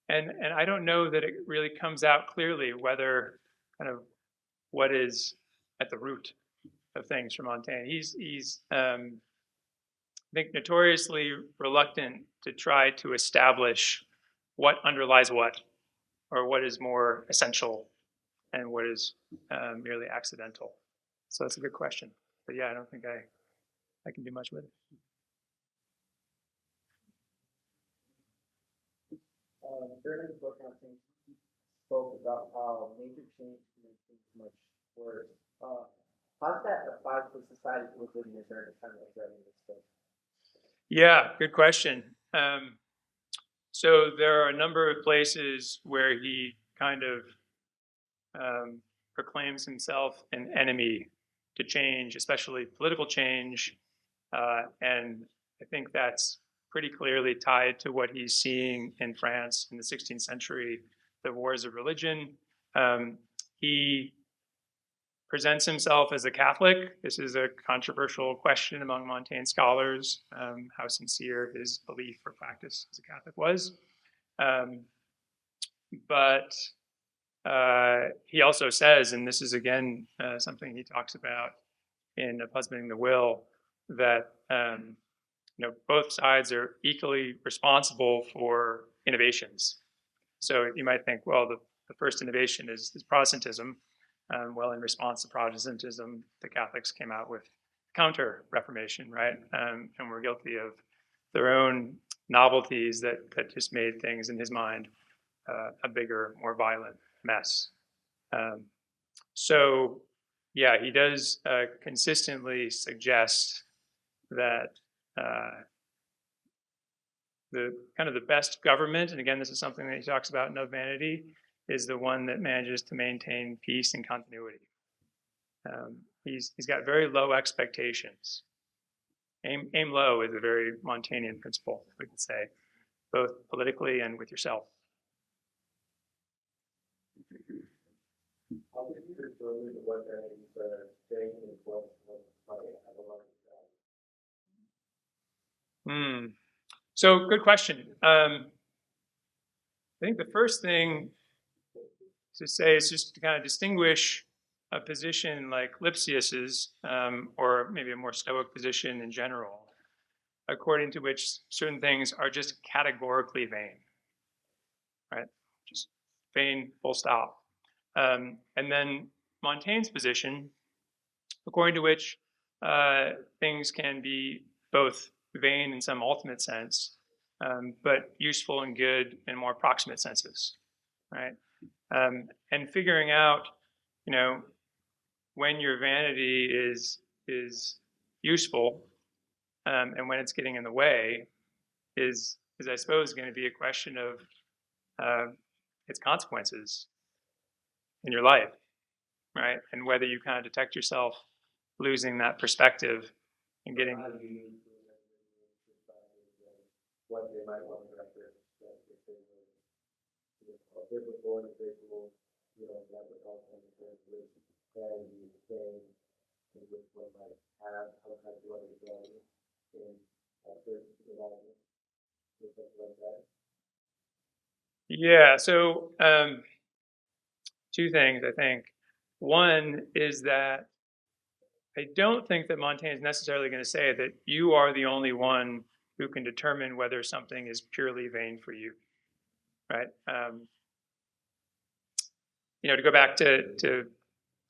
And I don't know that it really comes out clearly whether kind of what is at the root of things for Montaigne. He's I think notoriously reluctant to try to establish what underlies what, or what is more essential and what is merely accidental. So that's a good question. But yeah, I don't think I can do much with it. During the book, I think he spoke about how major change can make things much worse. How does that apply to society within this during the time of writing this book? Yeah, good question. So there are a number of places where he kind of proclaims himself an enemy to change, especially political change. And I think that's pretty clearly tied to what he's seeing in France in the 16th century, the wars of religion. He presents himself as a Catholic. This is a controversial question among Montaigne scholars, how sincere his belief or practice as a Catholic was. But he also says, and this is again something he talks about in Of Husbanding the Will, that both sides are equally responsible for innovations. So you might think, well, the first innovation is Protestantism. Well, in response to Protestantism, the Catholics came out with counter-Reformation, right? And were guilty of their own novelties that just made things, in his mind, a bigger, more violent mess. So, yeah, he does consistently suggest that the best government, and again, this is something that he talks about in Of Vanity, is the one that manages to maintain peace and continuity. He's got very low expectations. Aim low is a very Montaignian principle, we could say, both politically and with yourself. How did you determine what is saying and what might have a lot of value? So good question. I think the first thing to say is just to kind of distinguish a position like Lipsius's, or maybe a more Stoic position in general, according to which certain things are just categorically vain, right? Just vain, full stop. And then Montaigne's position, according to which things can be both vain in some ultimate sense, but useful and good in more proximate senses, right? And figuring out, when your vanity is useful, and when it's getting in the way, is I suppose going to be a question of its consequences in your life, right? And whether you kind of detect yourself losing that perspective and getting. How do you what they might want to record if they were a biblical individual, that would help them with vanity, fame, and with what might have, how kind of what is value in a certain environment, something like that. Yeah, so two things, I think. One is that I don't think that Montaigne is necessarily going to say that you are the only one who can determine whether something is purely vain for you, right? To go back to the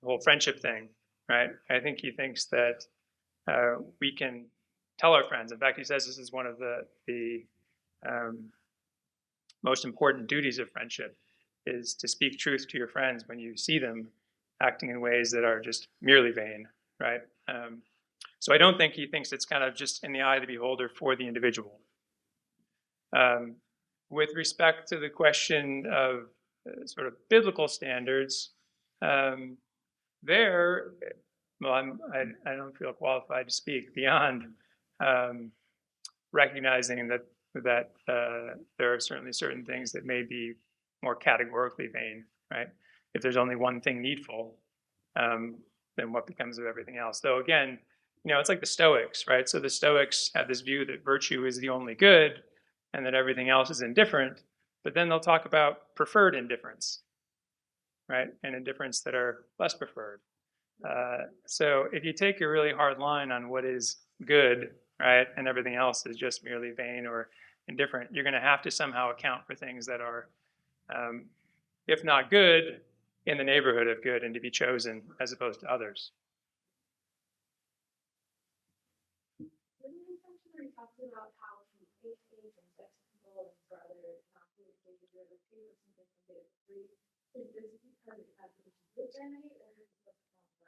whole friendship thing, right? I think he thinks that we can tell our friends. In fact, he says this is one of the most important duties of friendship, is to speak truth to your friends when you see them acting in ways that are just merely vain, right? So I don't think he thinks it's kind of just in the eye of the beholder for the individual. With respect to the question of sort of biblical standards, I don't feel qualified to speak beyond recognizing that there are certainly certain things that may be more categorically vain, right? If there's only one thing needful, then what becomes of everything else? Though again, it's like the Stoics, right? So the Stoics have this view that virtue is the only good and that everything else is indifferent, but then they'll talk about preferred indifference, right? And indifference that are less preferred. So if you take a really hard line on what is good, right, and everything else is just merely vain or indifferent, you're going to have to somehow account for things that are, if not good, in the neighborhood of good and to be chosen as opposed to others. When you intentionally talked about how he hates age and sex people and brother not being able to retrieve something from the free, is this because it has to do with vanity or is it because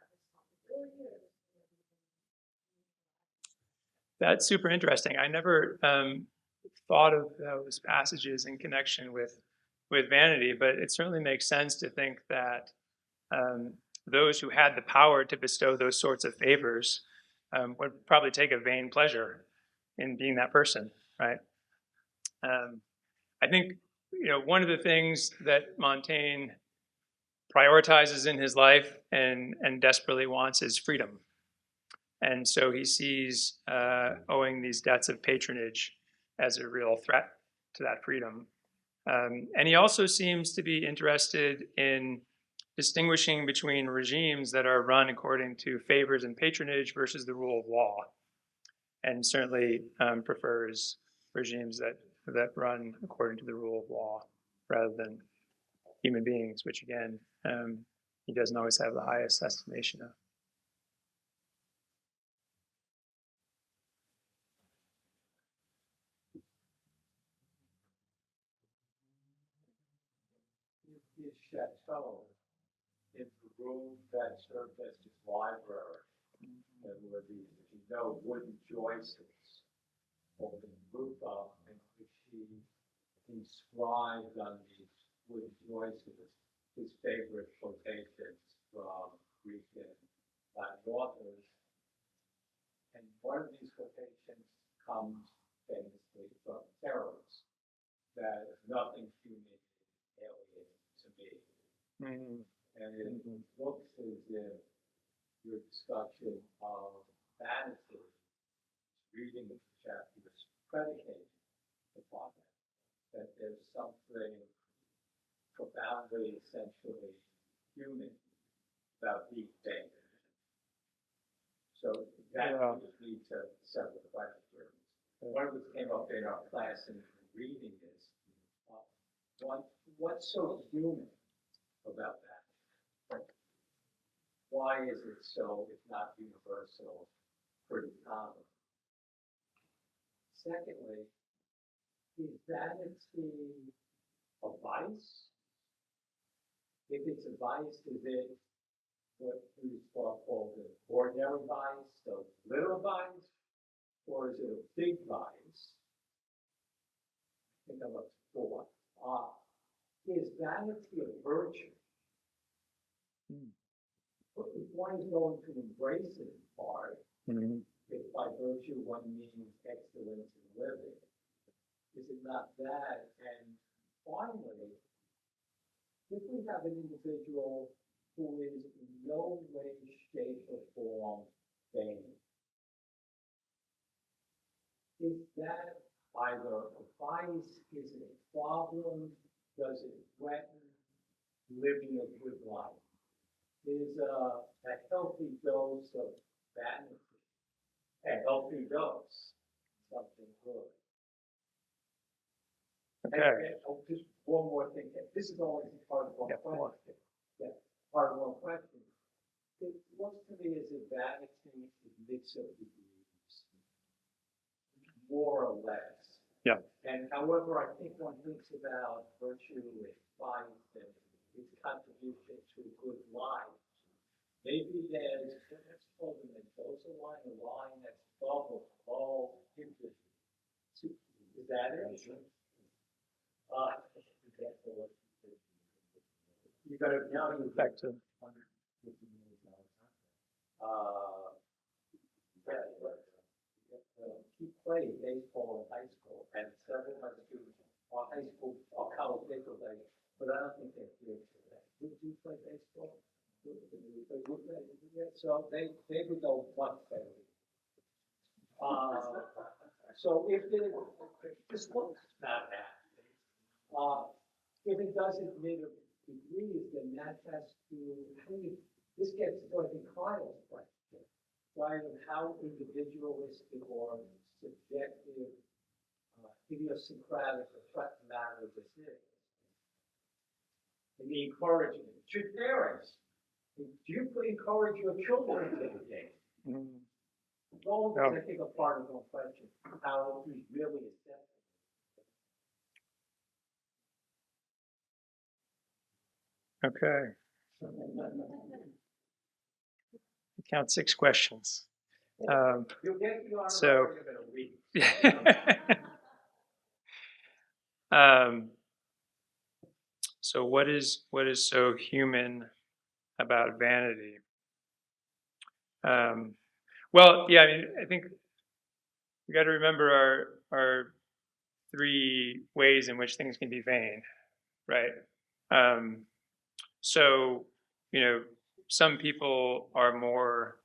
of responsibility or That's super interesting. I never thought of those passages in connection with vanity, but it certainly makes sense to think that those who had the power to bestow those sorts of favors would probably take a vain pleasure in being that person, right? I think one of the things that Montaigne prioritizes in his life and desperately wants is freedom. And so he sees owing these debts of patronage as a real threat to that freedom. And he also seems to be interested in distinguishing between regimes that are run according to favors and patronage versus the rule of law. And certainly prefers regimes that run according to the rule of law rather than human beings, which again, he doesn't always have the highest estimation of. His chateau is the room that served as his library. And were these, wooden joists open the roof up, in which he inscribed on these Wood Joyce's his favorite quotations from Greek and Latin authors. And one of these quotations comes famously from Terence, that nothing human is alien to me. Mm-hmm. And it looks as if your discussion of vanity, reading the chapter, is predicated upon that there's something profoundly, essentially human about these things. So that would lead to several questions. One of which came up in our class in reading is, what's so human about that? Why is it so, if not universal, pretty common? Secondly, is vanity a vice? If it's a vice, is it what we call the ordinary vice, the little vice, or is it a big vice? I think I'm up to 4. Is vanity a virtue? If one is going to embrace it in part, if by virtue one means excellence in living, is it not that? And finally, if we have an individual who is in no way, shape, or form vain, is that either a vice? Is it a problem? Does it threaten living a good life? Is a healthy dose of vanity, a healthy dose, something good? Okay. And just one more thing. This is only part of one question. Yeah, part of one question. It looks to me as if vanity admits of degrees, more or less. Yeah. And however, I think one thinks about virtue and vice and its contribution to a good life. Maybe there's, let's call them a line that's above all interest. Is that it? You got to now you Back to he played baseball in high school, and several of my students are high school or college baseball players, but I don't think they're good for that. Did you play baseball? So they would go much better. So if this looks not happening, if it doesn't meet a degrees, then that has to, this gets to, I think, Kyle's question, right, of how individualistic or subjective, idiosyncratic or threat matter this is. And the encouragement. Should parents, do you encourage your children to take a game? Well, I think a part of one question, how he's really accepted. okay. Count 6 questions. You'll get the honor So- in a week. So what is so human about vanity? Well, yeah, I mean, I think we got to remember our 3 ways in which things can be vain, right? So, you know, some people are more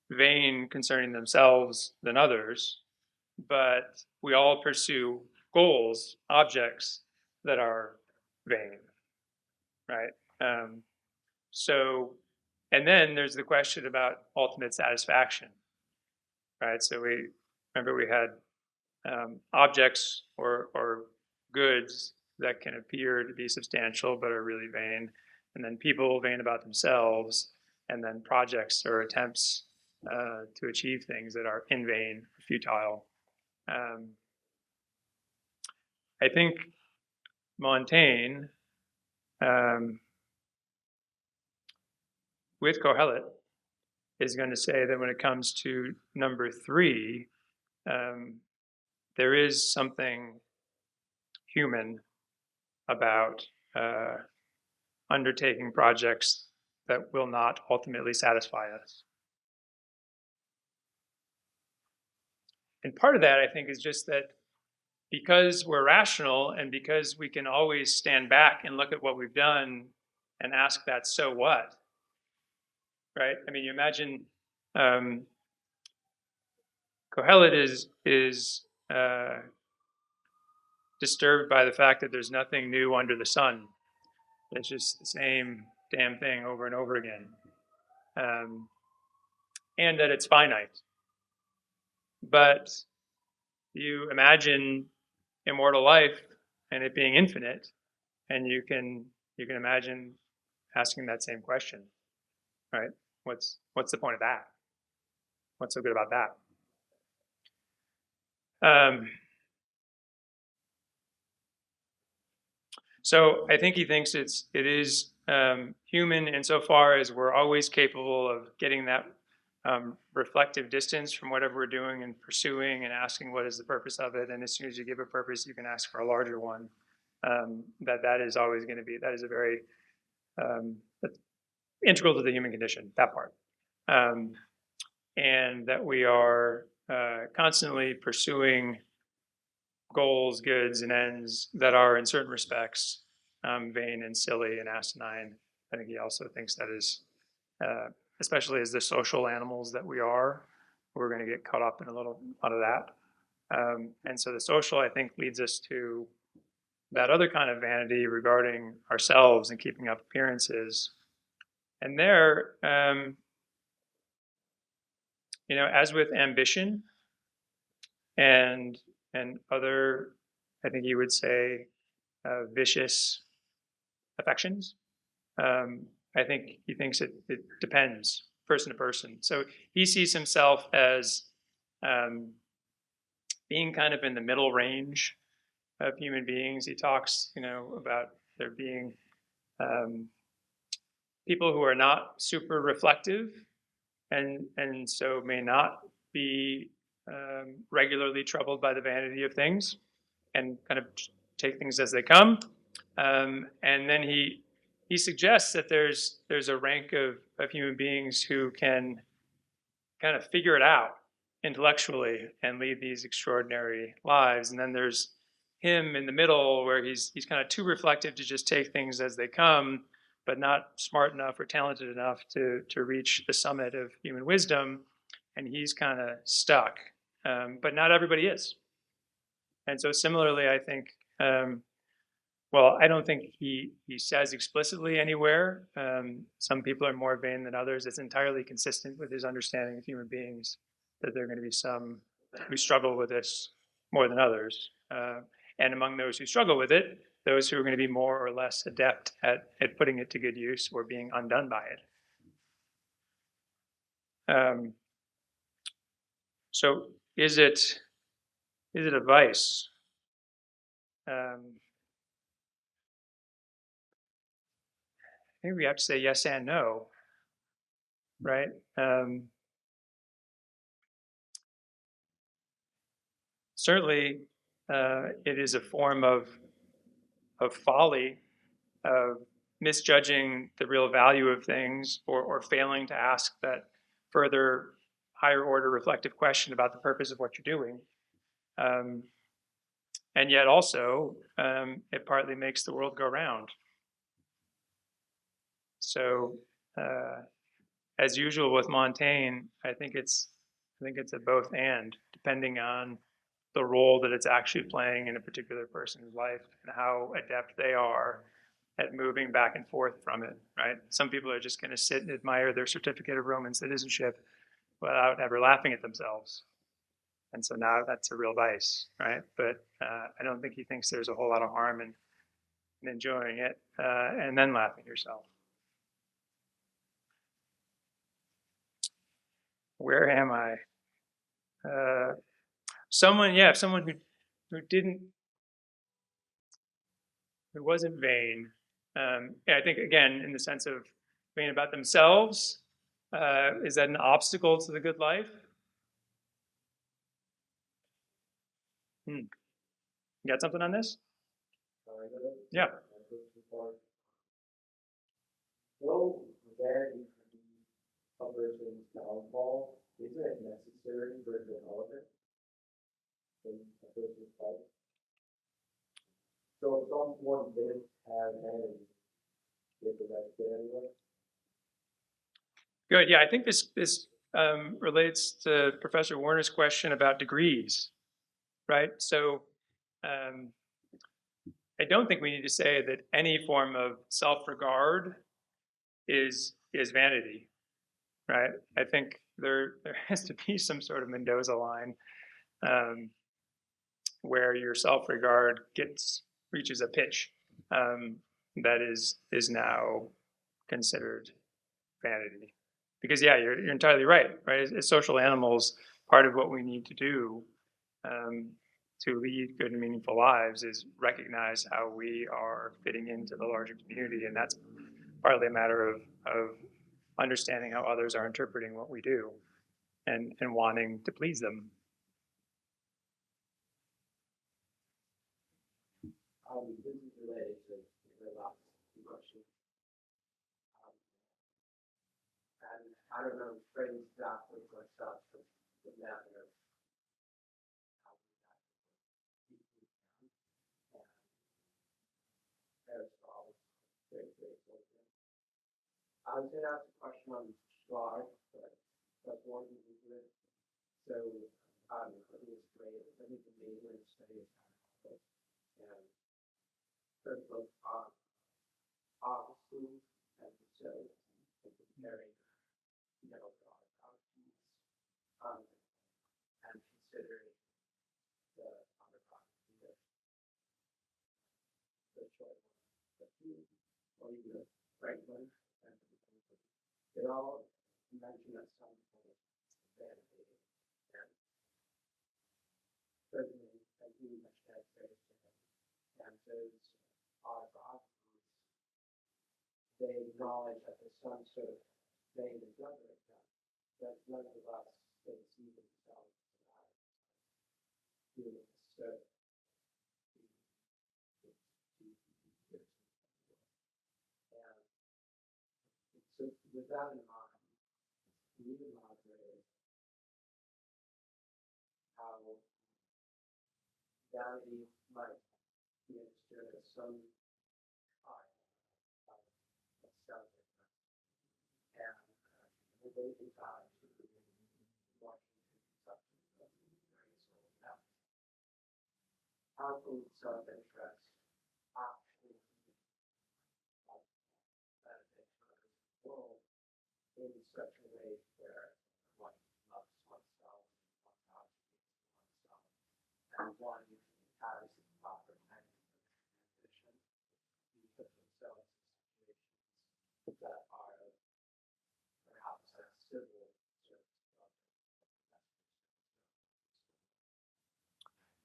vain concerning themselves than others, but we all pursue goals, objects that are vain, right? So, and then there's the question about ultimate satisfaction, right? So we had objects or goods that can appear to be substantial but are really vain, and then people vain about themselves, and then projects or attempts to achieve things that are in vain, futile. I think Montaigne, with Kohelet, is going to say that when it comes to number 3, there is something human about undertaking projects that will not ultimately satisfy us. And part of that, I think, is just that because we're rational and because we can always stand back and look at what we've done and ask that, so what? Right? I mean, you imagine Kohelet is disturbed by the fact that there's nothing new under the sun. It's just the same damn thing over and over again. And that it's finite. But you imagine immortal life and it being infinite, and you can imagine asking that same question, right? What's the point of that? What's so good about that? So I think he thinks it is human insofar as we're always capable of getting that reflective distance from whatever we're doing and pursuing and asking what is the purpose of it. And as soon as you give a purpose, you can ask for a larger one. That is always going to be, that is a very integral to the human condition, that part. And that we are constantly pursuing goals, goods, and ends that are in certain respects vain and silly and asinine. I think he also thinks that is, especially as the social animals that we are, we're going to get caught up in a lot of that. And so the social, I think, leads us to that other kind of vanity regarding ourselves and keeping up appearances. And there, as with ambition and other, I think you would say, vicious affections, I think he thinks it depends person to person. So he sees himself as being kind of in the middle range of human beings. He talks, about there being people who are not super reflective and so may not be regularly troubled by the vanity of things and kind of take things as they come. And then he suggests that there's a rank of human beings who can kind of figure it out intellectually and lead these extraordinary lives. And then there's him in the middle where he's kind of too reflective to just take things as they come, but not smart enough or talented enough to reach the summit of human wisdom. And he's kind of stuck. But not everybody is. And so similarly, I think, I don't think he says explicitly anywhere, some people are more vain than others. It's entirely consistent with his understanding of human beings that there are going to be some who struggle with this more than others. And among those who struggle with it, those who are going to be more or less adept at putting it to good use or being undone by it. So is it a vice? I think we have to say yes and no, right? Certainly, it is a form of folly, of misjudging the real value of things, or failing to ask that further higher order reflective question about the purpose of what you're doing. And yet also, it partly makes the world go round. So, as usual with Montaigne, I think it's a both and, depending on the role that it's actually playing in a particular person's life and how adept they are at moving back and forth from it, right? Some people are just going to sit and admire their certificate of Roman citizenship without ever laughing at themselves. And so now that's a real vice, right? But I don't think he thinks there's a whole lot of harm in enjoying it and then laughing at yourself. Where am I? Someone who wasn't vain. I think, again, in the sense of vain about themselves, is that an obstacle to the good life? You got something on this? Yeah. Will vanity be a person's downfall? Is it necessary for development in a person's life? So if someone did have vanity, is it that good anyway? Good. Yeah, I think this relates to Professor Warner's question about degrees, right? So I don't think we need to say that any form of self-regard is vanity, right? I think there has to be some sort of Mendoza line where your self-regard reaches a pitch that is now considered vanity. Because yeah, you're entirely right, right? As social animals, part of what we need to do to lead good and meaningful lives is recognize how we are fitting into the larger community, and that's partly a matter of understanding how others are interpreting what we do and wanting to please them. This is related to the last question. And I don't know, phrase exactly myself, but the matter of how we Aristotle, very grateful. I was going to ask a question on Schlag, but that's one to do it. So, I think it's great. I think the mainland study is kind of and first of all, obviously, and so comparing, and considering the other content, the short one, or even the right one, and they all mention at some point vanity, and certainly, as you mentioned, that's very and those autobiographies, they acknowledge that there's some sort of vain and judgment that nonetheless they see themselves as humans. So, so with that in mind, can you elaborate how vanity might be understood as some kind of self and related ties to the how can self-interest actually benefit the world in such a way where one loves oneself, one values oneself, and one has the proper kind of ambition to put themselves in situations that are perhaps a civil service.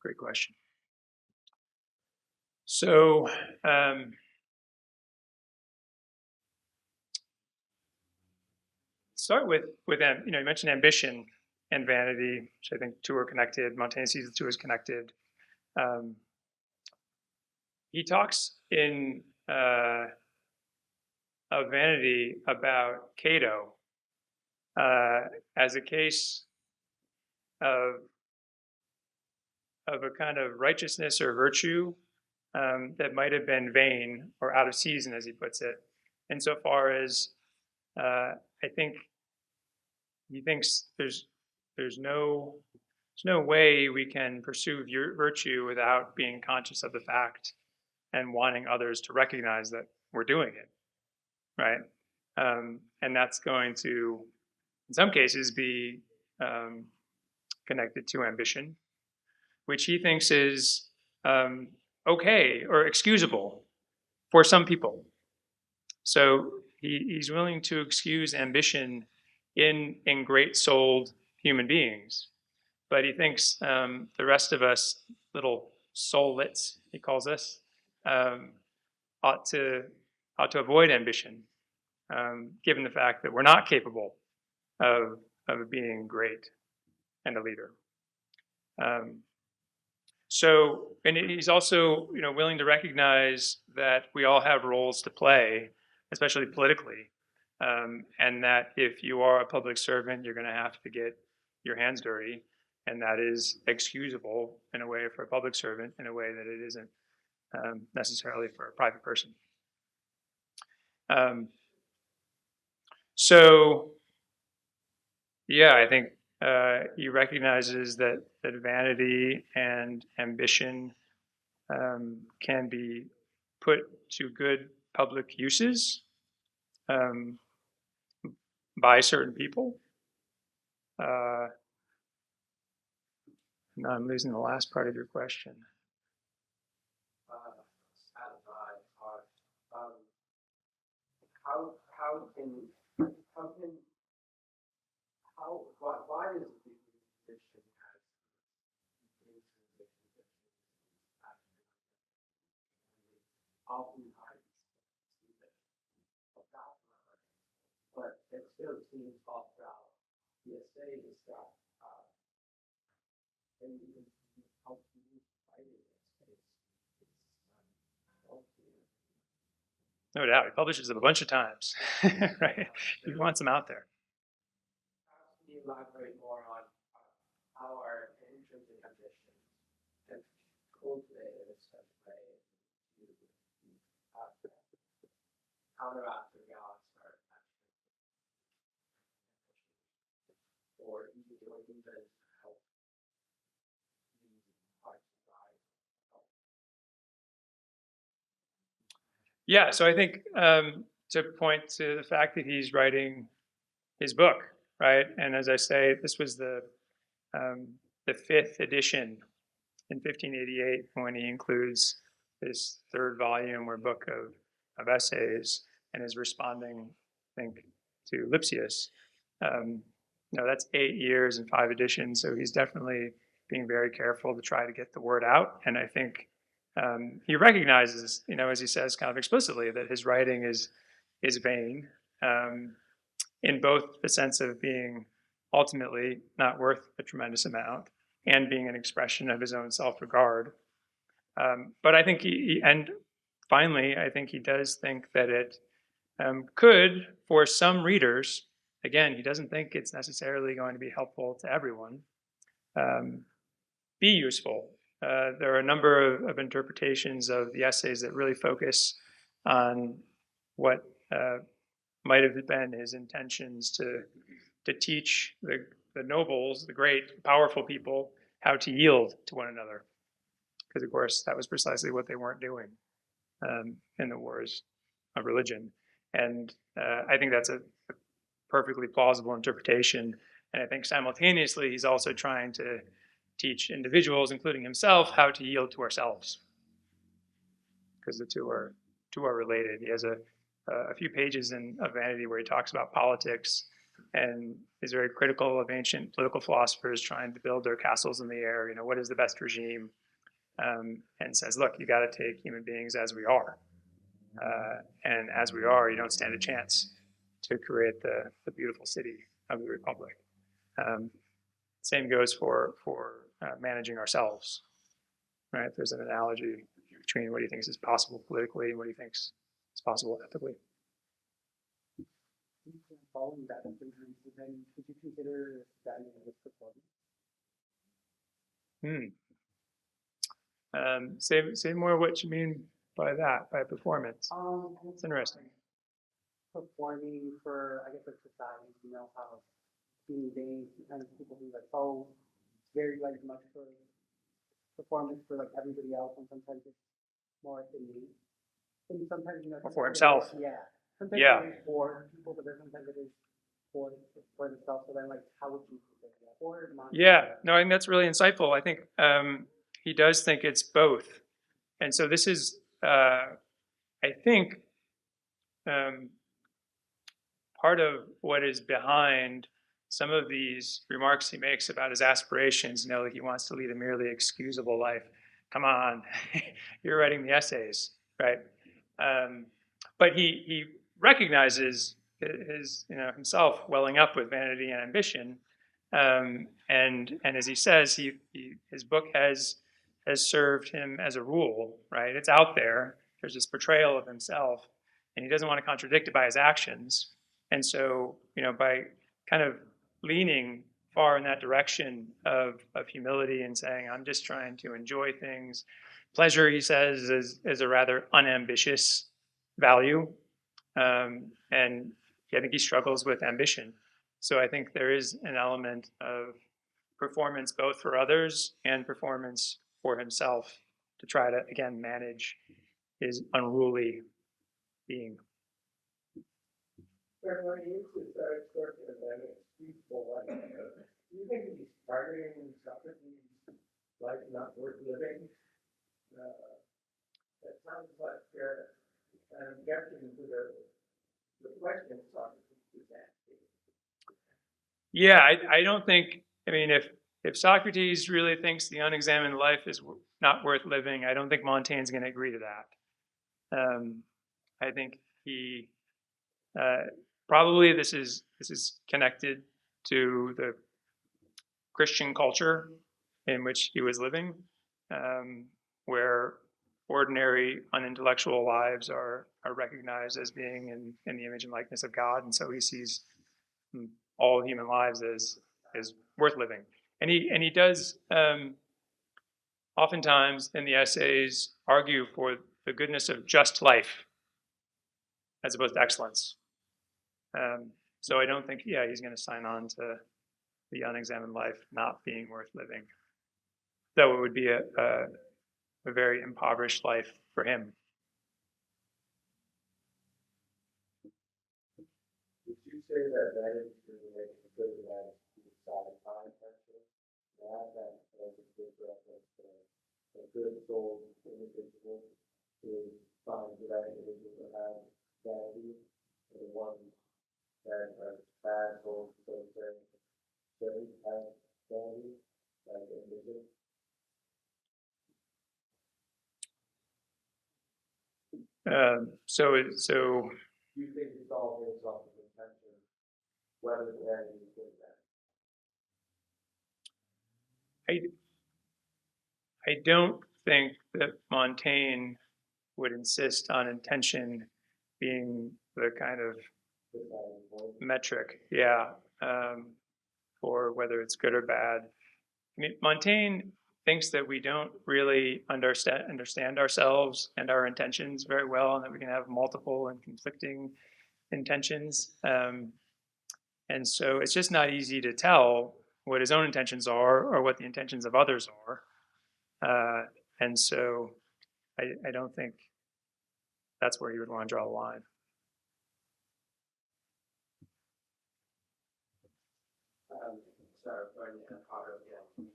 Great question. So start with you mentioned ambition and vanity, which I think two are connected. Montaigne sees the two as connected. He talks in of vanity about Cato as a case of a kind of righteousness or virtue that might have been vain or out of season, as he puts it, insofar as I think he thinks there's no way we can pursue virtue without being conscious of the fact and wanting others to recognize that we're doing it, right? And that's going to, in some cases, be connected to ambition, which he thinks is okay or excusable for some people. So he's willing to excuse ambition in great-souled human beings, but he thinks the rest of us, little soulets, he calls us, ought to avoid ambition, given the fact that we're not capable of being great and a leader. And he's also, willing to recognize that we all have roles to play, especially politically, and that if you are a public servant, you're going to have to get your hands dirty, and that is excusable in a way for a public servant, in a way that it isn't necessarily for a private person. So, yeah, I think he recognizes that vanity and ambition can be put to good public uses by certain people. Now I'm losing the last part of your question. Why is the position oftentimes but it still seems off route. The essay is that and you can help you fight it. No doubt, he publishes them a bunch of times, right? He wants them out there. Can you elaborate more on how our intrinsic ambition and cultivated in such a way to counteract the balance or even help these parts of life? Yeah, so I think to point to the fact that he's writing his book, right? And as I say, this was the 5th edition in 1588 when he includes this 3rd volume or book of essays and is responding, I think, to Lipsius. That's 8 years and 5 editions, so he's definitely being very careful to try to get the word out. And I think he recognizes, as he says kind of explicitly, that his writing is vain, in both the sense of being ultimately not worth a tremendous amount and being an expression of his own self-regard. But I think finally, I think he does think that it could, for some readers, again, he doesn't think it's necessarily going to be helpful to everyone, be useful. There are a number of interpretations of the essays that really focus on what might have been his intentions to teach the nobles, the great, powerful people, how to yield to one another. Because, of course, that was precisely what they weren't doing in the wars of religion. And I think that's a perfectly plausible interpretation. And I think simultaneously, he's also trying to teach individuals, including himself, how to yield to ourselves. Because the two are related. He has a few pages of Vanity where he talks about politics and is very critical of ancient political philosophers trying to build their castles in the air. What is the best regime? And says, look, you got to take human beings as we are. And as we are, you don't stand a chance to create the beautiful city of the Republic. Same goes for managing ourselves, right? There's an analogy between what he thinks is possible politically and what he thinks is possible ethically. Following that, then could you consider that as performance? Say more what you mean by that, by performance. It's interesting. Performing for, I guess, like society, how human beings and people who very much for performance for everybody else, and sometimes it's more in me. And sometimes for himself. Sometimes it is for people, but then sometimes it is for themselves. So then, how would you consider that? Or no, I think that's really insightful. I think he does think it's both, and so this is, I think, part of what is behind some of these remarks he makes about his aspirations. That he wants to lead a merely excusable life. Come on, you're writing the essays, right? But he recognizes his himself welling up with vanity and ambition, and as he says, his book has served him as a rule, right? It's out there. There's this portrayal of himself, and he doesn't want to contradict it by his actions. And so, by kind of leaning far in that direction of humility and saying, I'm just trying to enjoy things. Pleasure, he says, is a rather unambitious value. And I think he struggles with ambition. So I think there is an element of performance both for others and performance for himself to try to, again, manage his unruly being. But when he used to start talking about it, people like, do you think he's targeting Socrates like not worth living? That sounds like, I'm guessing to the question Socrates is asking. Yeah, I don't think, if Socrates really thinks the unexamined life is not worth living, I don't think Montaigne's going to agree to that. I think he probably this is connected to the Christian culture in which he was living, where ordinary unintellectual lives are recognized as being in the image and likeness of God, and so he sees all human lives as worth living. And he does oftentimes in the essays argue for the goodness of just life as opposed to excellence. So I don't think, he's going to sign on to the unexamined life not being worth living, though it would be a very impoverished life for him. Would you say that is really a good advantage to the satisfying actually? That as a good reference to a good soul individual is find that individual to have vanity, and the ones that are bad souls, so to say, shouldn't have vanity, like individuals. So Do you think it's all based off of intention, whether the vanity is good or bad? I don't think that Montaigne would insist on intention being the kind of metric, for whether it's good or bad. Montaigne thinks that we don't really understand ourselves and our intentions very well, and that we can have multiple and conflicting intentions. And so it's just not easy to tell what his own intentions are or what the intentions of others are. And so I don't think that's where you would want to draw the line. Sorry, Brian Potter again.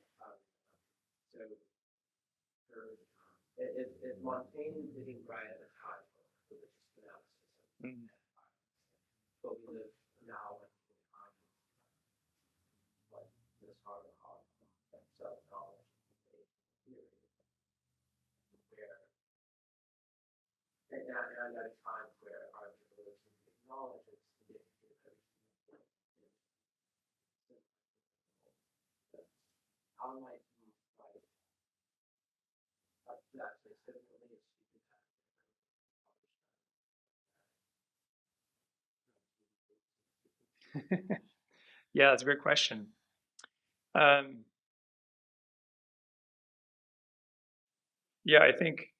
Is Montaigne living right at the time of religious fanaticism? But we live now in time, like this hard of heart, that self-knowledge, theory, where, and at a time where our religion acknowledges the how might you like that specifically Yeah, that's a great question. I think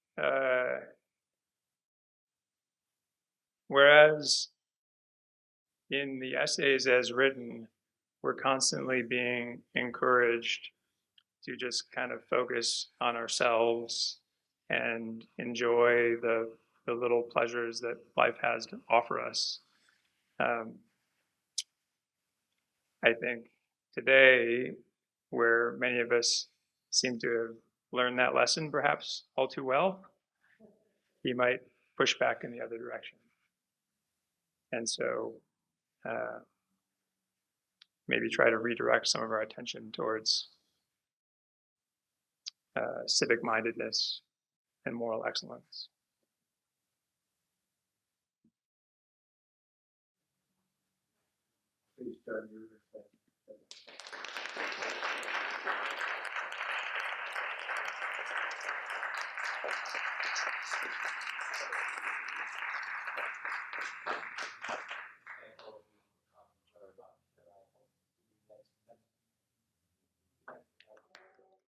whereas in the essays as written, we're constantly being encouraged to just kind of focus on ourselves and enjoy the little pleasures that life has to offer us. I think today, where many of us seem to have learned that lesson perhaps all too well, he might push back in the other direction. And so maybe try to redirect some of our attention towards civic mindedness and moral excellence. Please turn your respect.